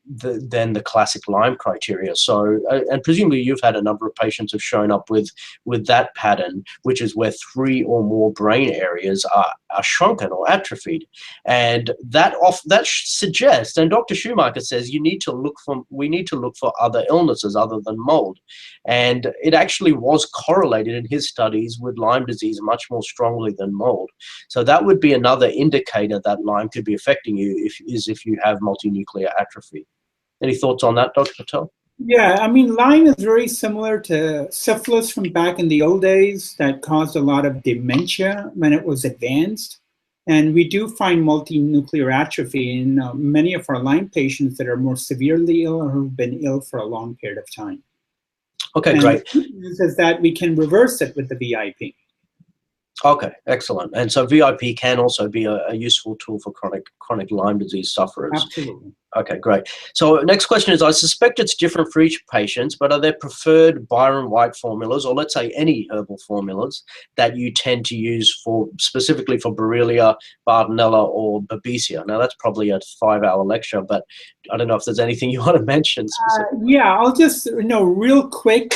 than the classic Lyme criteria. So, and presumably you've had a number of patients who've shown up with that pattern, which is where 3 or more brain areas are shrunken or atrophied, and that suggests, and Dr. Shoemaker says, we need to look for other illnesses other than mold, and it actually was correlated in his studies with Lyme disease much more strongly than mold. So that would be another indicator that Lyme could be affecting you if you have multinuclear atrophy. Any thoughts on that, Dr. Patel? Yeah, I mean, Lyme is very similar to syphilis from back in the old days that caused a lot of dementia when it was advanced. And we do find multinuclear atrophy in many of our Lyme patients that are more severely ill or who've been ill for a long period of time. Okay, and great. The good news is that we can reverse it with the VIP. Okay, excellent. And so VIP can also be a useful tool for chronic Lyme disease sufferers. Absolutely. Okay, great. So next question is, I suspect it's different for each patient, but are there preferred Byron White formulas, or let's say any herbal formulas, that you tend to use specifically for Borrelia, Bartonella, or Babesia? Now that's probably a 5-hour lecture, but I don't know if there's anything you want to mention specifically. Yeah, I'll just, real quick.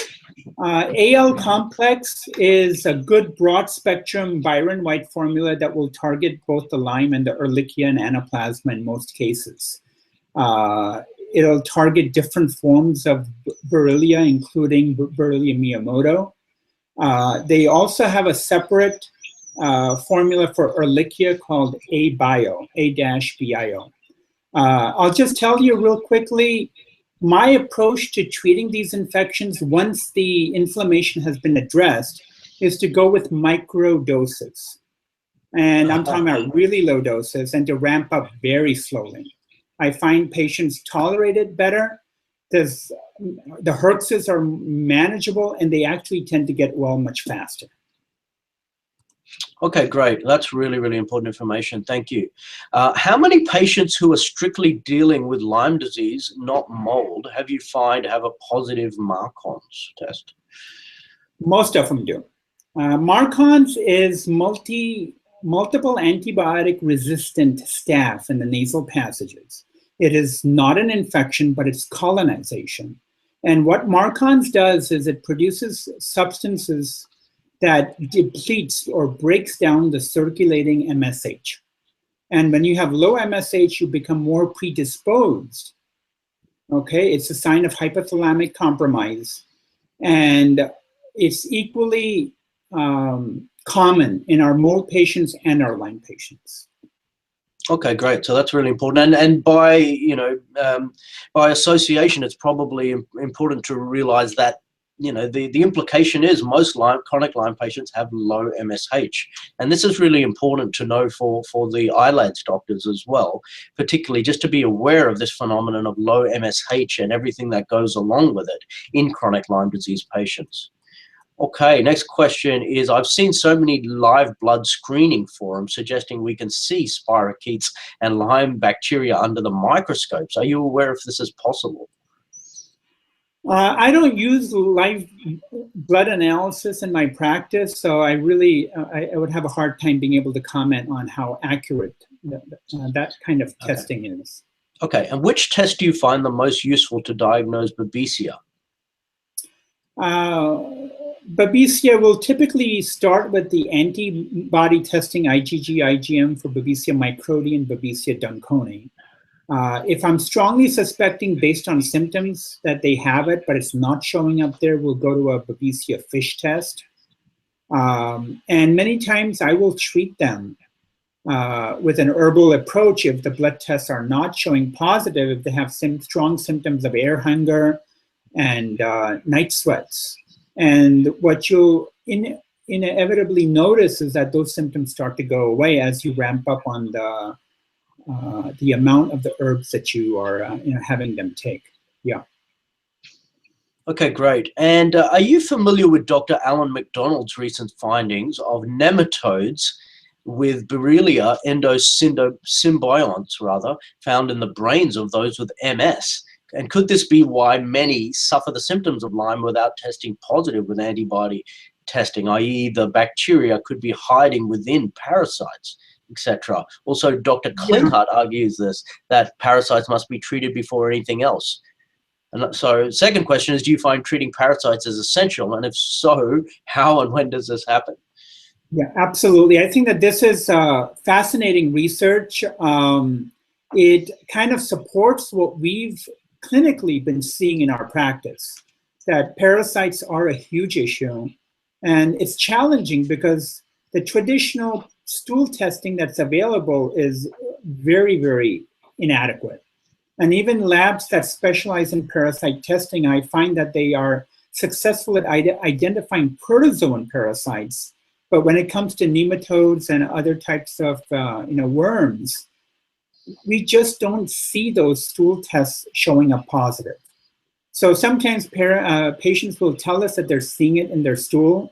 AL complex is a good broad spectrum Byron White formula that will target both the Lyme and the Ehrlichia and Anaplasma in most cases. It'll target different forms of Borrelia, including Borrelia Miyamoto. They also have a separate formula for Ehrlichia called A-Bio, A-BIO. I'll just tell you real quickly, my approach to treating these infections once the inflammation has been addressed is to go with micro doses. And I'm talking about really low doses and to ramp up very slowly. I find patients tolerate it better because the herxes are manageable and they actually tend to get well much faster. Okay, great. That's really, really important information. Thank you. How many patients who are strictly dealing with Lyme disease, not mold, have you find have a positive MARCoNS test? Most of them do. MARCoNS is multiple antibiotic resistant staph in the nasal passages. It is not an infection, but it's colonization. And what MARCoNS does is it produces substances that depletes or breaks down the circulating MSH. And when you have low MSH, you become more predisposed. Okay, it's a sign of hypothalamic compromise. And it's equally common in our mold patients and our Lyme patients. Okay, great. So that's really important. And by, by association, it's probably important to realize that the implication is most chronic Lyme patients have low MSH. And this is really important to know for the ILADS doctors as well, particularly just to be aware of this phenomenon of low MSH and everything that goes along with it in chronic Lyme disease patients. Okay, next question is, I've seen so many live blood screening forums suggesting we can see spirochetes and Lyme bacteria under the microscopes. Are you aware if this is possible? I don't use live blood analysis in my practice, so I really I would have a hard time being able to comment on how accurate that kind of testing is. Okay, and which test do you find the most useful to diagnose Babesia? Babesia will typically start with the antibody testing, IgG, IgM for Babesia microti and Babesia dunconi. If I'm strongly suspecting based on symptoms that they have it, but it's not showing up there, we'll go to a Babesia fish test. And many times I will treat them with an herbal approach if the blood tests are not showing positive, if they have some strong symptoms of air hunger and night sweats. And what you'll inevitably notice is that those symptoms start to go away as you ramp up on the amount of the herbs that you are having them take. Yeah. Okay, great. And are you familiar with Dr. Alan McDonald's recent findings of nematodes with Borrelia endosymbionts, found in the brains of those with MS? And could this be why many suffer the symptoms of Lyme without testing positive with antibody testing, i.e. the bacteria could be hiding within parasites, etc.? Also, Dr. Klinghardt argues this, that parasites must be treated before anything else. And so second question is, do you find treating parasites is essential? And if so, how and when does this happen? Yeah, absolutely. I think that this is fascinating research. It kind of supports what we've clinically been seeing in our practice, that parasites are a huge issue. And it's challenging because the traditional stool testing that's available is very, very inadequate. And even labs that specialize in parasite testing, I find that they are successful at identifying protozoan parasites. But when it comes to nematodes and other types of worms, we just don't see those stool tests showing up positive. So sometimes patients will tell us that they're seeing it in their stool.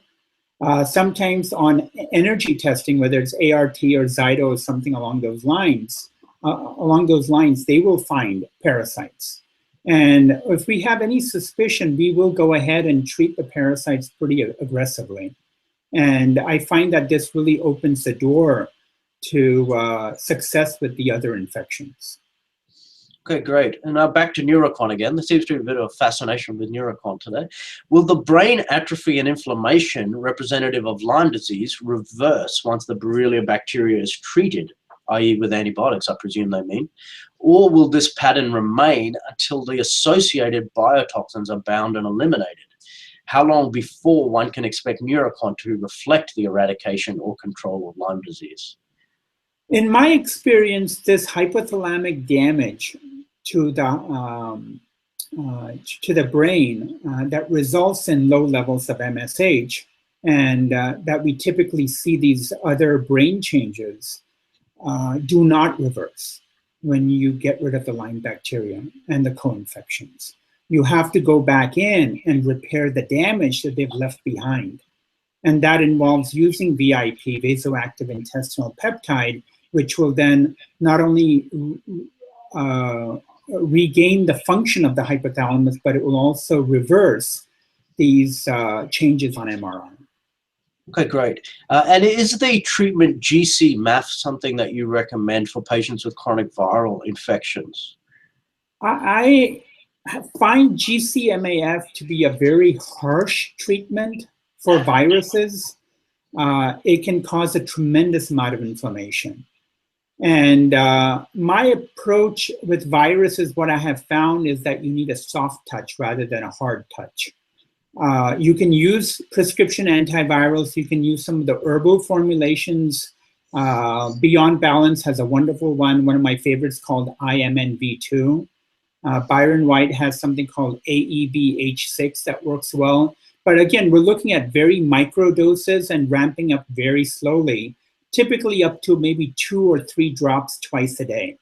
Sometimes on energy testing, whether it's ART or Zyto or something along those lines, they will find parasites. And if we have any suspicion, we will go ahead and treat the parasites pretty aggressively. And I find that this really opens the door to success with the other infections. Okay, great. And now back to NeuroQuant again. There seems to be a bit of fascination with NeuroQuant today. Will the brain atrophy and inflammation representative of Lyme disease reverse once the Borrelia bacteria is treated, i.e. with antibiotics, I presume they mean? Or will this pattern remain until the associated biotoxins are bound and eliminated? How long before one can expect NeuroQuant to reflect the eradication or control of Lyme disease? In my experience, this hypothalamic damage to the brain that results in low levels of MSH, and that we typically see these other brain changes, do not reverse when you get rid of the Lyme bacteria and the co-infections. You have to go back in and repair the damage that they've left behind. And that involves using VIP, vasoactive intestinal peptide, which will then not only regain the function of the hypothalamus, but it will also reverse these changes on MRI. Okay, great. And is the treatment GcMAF something that you recommend for patients with chronic viral infections? I find GcMAF to be a very harsh treatment for viruses. It can cause a tremendous amount of inflammation. And my approach with viruses, what I have found is that you need a soft touch rather than a hard touch. You can use prescription antivirals. You can use some of the herbal formulations. Beyond Balance has a wonderful one. One of my favorites called IMNV2. Byron White has something called AEBH6 that works well. But again, we're looking at very micro doses and ramping up very slowly, typically up to maybe 2 or 3 drops twice a day.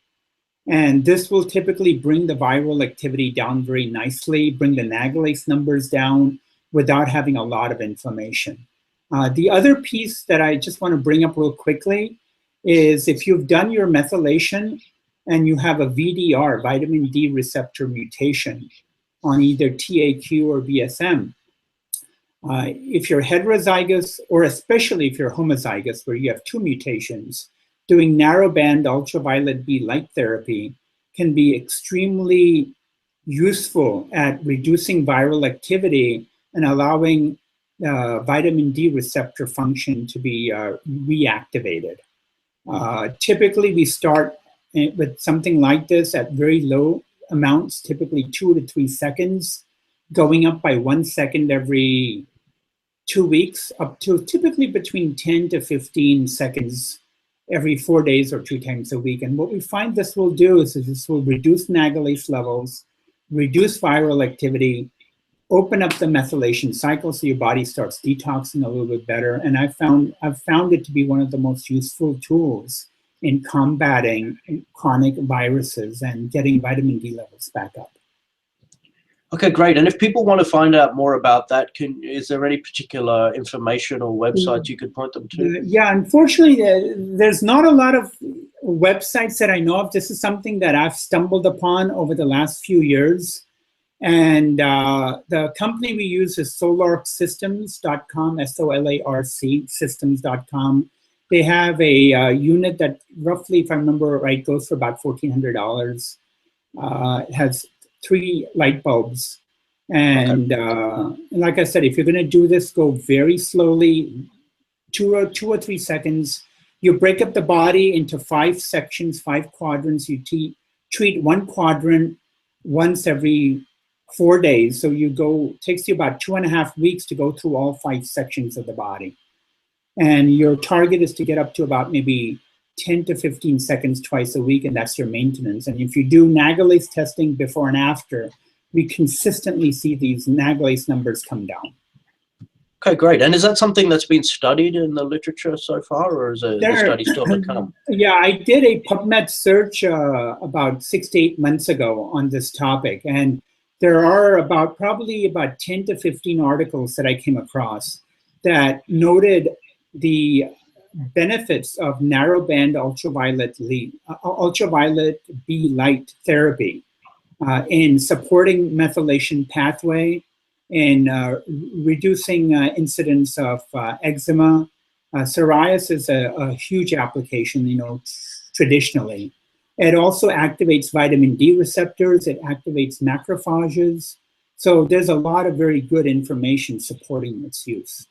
And this will typically bring the viral activity down very nicely, bring the nagalase numbers down, without having a lot of inflammation. The other piece that I just want to bring up real quickly is if you've done your methylation and you have a VDR, vitamin D receptor mutation, on either TAQ or VSM, if you're heterozygous, or especially if you're homozygous, where you have two mutations, doing narrowband ultraviolet B light therapy can be extremely useful at reducing viral activity and allowing vitamin D receptor function to be reactivated. Typically, we start with something like this at very low amounts, typically 2 to 3 seconds, going up by 1 second every 2 weeks, up to typically between 10 to 15 seconds every 4 days or 2 times a week. And what we find this will do is this will reduce nagalase levels, reduce viral activity, open up the methylation cycle so your body starts detoxing a little bit better. And I've found it to be one of the most useful tools in combating chronic viruses and getting vitamin D levels back up. Okay, great. And if people want to find out more about that, is there any particular information or websites you could point them to? Yeah, unfortunately, there's not a lot of websites that I know of. This is something that I've stumbled upon over the last few years. And the company we use is solarcsystems.com, SOLARC systems.com. They have a unit that roughly, if I remember right, goes for about $1,400. It has 3 light bulbs. And like I said, if you're going to do this, go very slowly, 2 or 3 seconds. You break up the body into 5 sections, 5 quadrants. You treat 1 quadrant once every 4 days. So takes you about 2.5 weeks to go through all 5 sections of the body. And your target is to get up to about maybe 10 to 15 seconds twice a week, and that's your maintenance. And if you do nagalase testing before and after, we consistently see these nagalase numbers come down. Okay, great. And is that something that's been studied in the literature so far, or is the study still to come? Yeah, I did a PubMed search about 6 to 8 months ago on this topic, and there are probably about 10 to 15 articles that I came across that noted the benefits of narrowband ultraviolet B light therapy in supporting methylation pathway, in reducing incidence of eczema. Psoriasis is a huge application, traditionally. It also activates vitamin D receptors. It activates macrophages. So there's a lot of very good information supporting its use.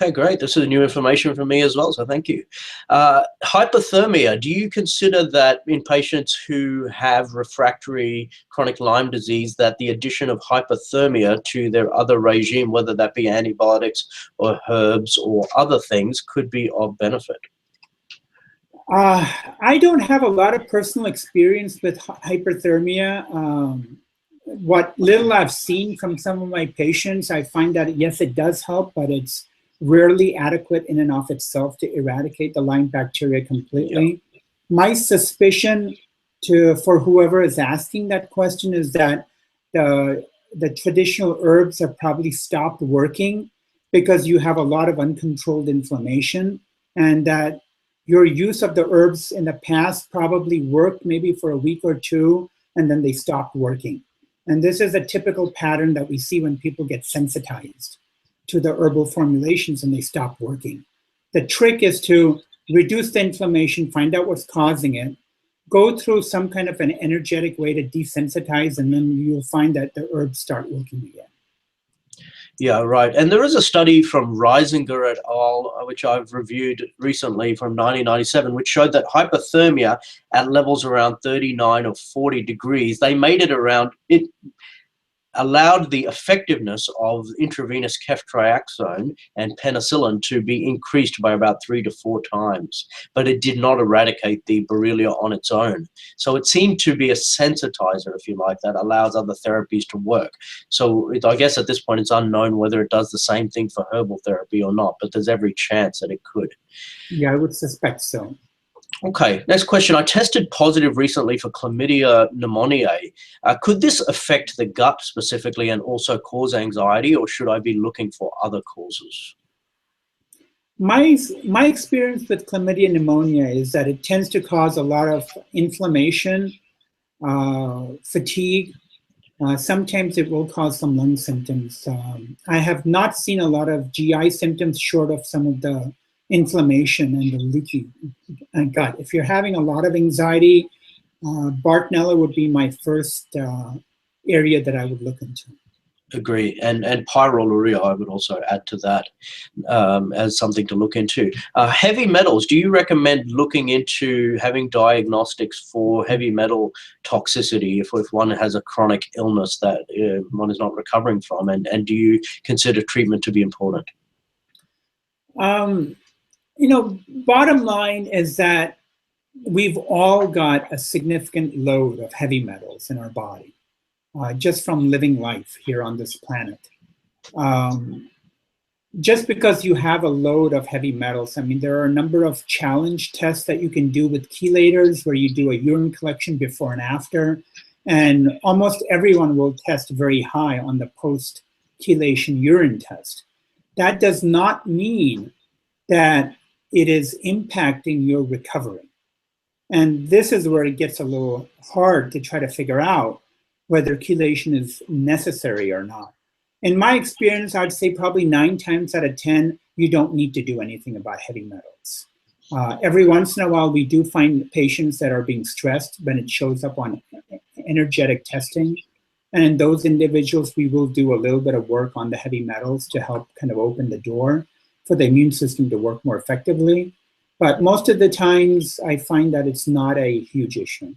Okay, great. This is new information for me as well, so thank you. Hyperthermia, do you consider that in patients who have refractory chronic Lyme disease, that the addition of hyperthermia to their other regime, whether that be antibiotics or herbs or other things, could be of benefit? I don't have a lot of personal experience with hyperthermia. What little I've seen from some of my patients, I find that, yes, it does help, but it's rarely adequate in and of itself to eradicate the Lyme bacteria completely. Yeah. My suspicion for whoever is asking that question is that the traditional herbs have probably stopped working because you have a lot of uncontrolled inflammation, and that your use of the herbs in the past probably worked maybe for a week or 2, and then they stopped working. And this is a typical pattern that we see when people get sensitized to the herbal formulations and they stop working. The trick is to reduce the inflammation, find out what's causing it, go through some kind of an energetic way to desensitize, and then you'll find that the herbs start working again. Yeah, right. And there is a study from Reisinger et al., which I've reviewed recently from 1997, which showed that hyperthermia at levels around 39 or 40 degrees, they made it around, it allowed the effectiveness of intravenous ceftriaxone and penicillin to be increased by about 3 to 4 times, but it did not eradicate the Borrelia on its own. So it seemed to be a sensitizer, if you like, that allows other therapies to work. So I guess at this point it's unknown whether it does the same thing for herbal therapy or not, but there's every chance that it could. Yeah, I would suspect so. Okay, next question. I tested positive recently for Chlamydia pneumoniae. Could this affect the gut specifically and also cause anxiety, or should I be looking for other causes? My experience with chlamydia pneumonia is that it tends to cause a lot of inflammation, fatigue. Sometimes it will cause some lung symptoms. I have not seen a lot of GI symptoms short of some of the inflammation and the leaky gut. If you're having a lot of anxiety, Bartonella would be my first area that I would look into. Agree. And pyroluria, I would also add to that as something to look into. Heavy metals, do you recommend looking into having diagnostics for heavy metal toxicity if one has a chronic illness that one is not recovering from? And do you consider treatment to be important? You know, bottom line is that we've all got a significant load of heavy metals in our body. Just from living life here on this planet. Just because you have a load of heavy metals, I mean, there are a number of challenge tests that you can do with chelators where you do a urine collection before and after, and almost everyone will test very high on the post-chelation urine test. That does not mean that it is impacting your recovery. And this is where it gets a little hard to try to figure out whether chelation is necessary or not. In my experience, I'd say probably 9 times out of 10, you don't need to do anything about heavy metals. Every once in a while, we do find patients that are being stressed when it shows up on energetic testing. And in those individuals, we will do a little bit of work on the heavy metals to help kind of open the door for the immune system to work more effectively. But most of the times, I find that it's not a huge issue.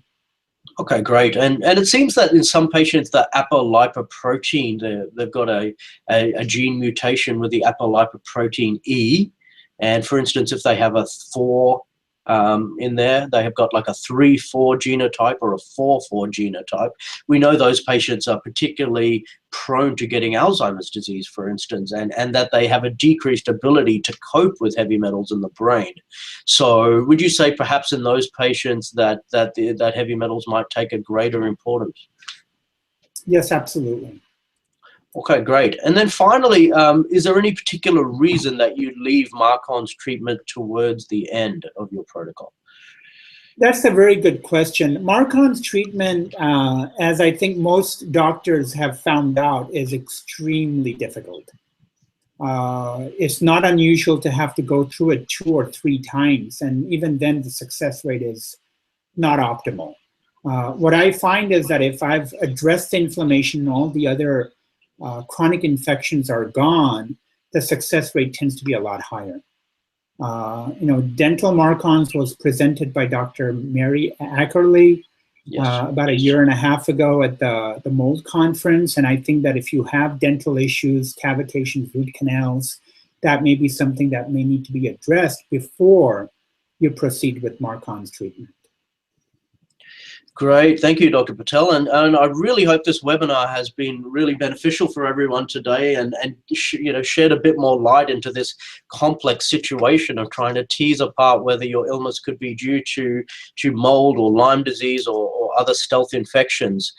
Okay, great. And it seems that in some patients, the apolipoprotein, they've got a gene mutation with the apolipoprotein E. And for instance, if they have a 4 in there, they have got like a 3-4 genotype or a 4-4 genotype. We know those patients are particularly prone to getting Alzheimer's disease, for instance, and that they have a decreased ability to cope with heavy metals in the brain. So would you say perhaps in those patients that heavy metals might take a greater importance? Yes, absolutely. Okay, great. And then finally, is there any particular reason that you leave MARCoNS treatment towards the end of your protocol? That's a very good question. MARCoNS treatment, as I think most doctors have found out, is extremely difficult. It's not unusual to have to go through it 2 or 3 times, and even then the success rate is not optimal. What I find is that if I've addressed the inflammation and all the other chronic infections are gone, the success rate tends to be a lot higher. You know, dental MARCoNS was presented by Dr. Mary Ackerley about 1.5 years ago at the mold conference. And I think that if you have dental issues, cavitations, root canals, that may be something that may need to be addressed before you proceed with MARCoNS treatment. Great, thank you, Dr. Patel, and I really hope this webinar has been really beneficial for everyone today, and you know, shed a bit more light into this complex situation of trying to tease apart whether your illness could be due to mold or Lyme disease or other stealth infections.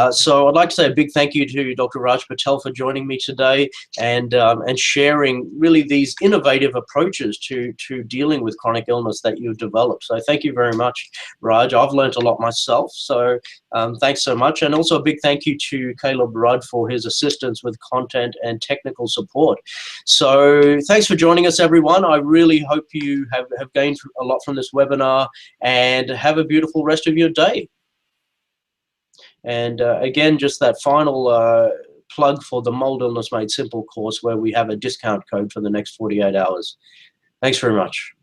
So I'd like to say a big thank you to Dr. Raj Patel for joining me today and sharing really these innovative approaches to dealing with chronic illness that you've developed. So thank you very much, Raj. I've learned a lot myself. So thanks so much. And also a big thank you to Caleb Rudd for his assistance with content and technical support. So thanks for joining us, everyone. I really hope you have gained a lot from this webinar, and have a beautiful rest of your day. And again, just that final plug for the Mold Illness Made Simple course, where we have a discount code for the next 48 hours. Thanks very much.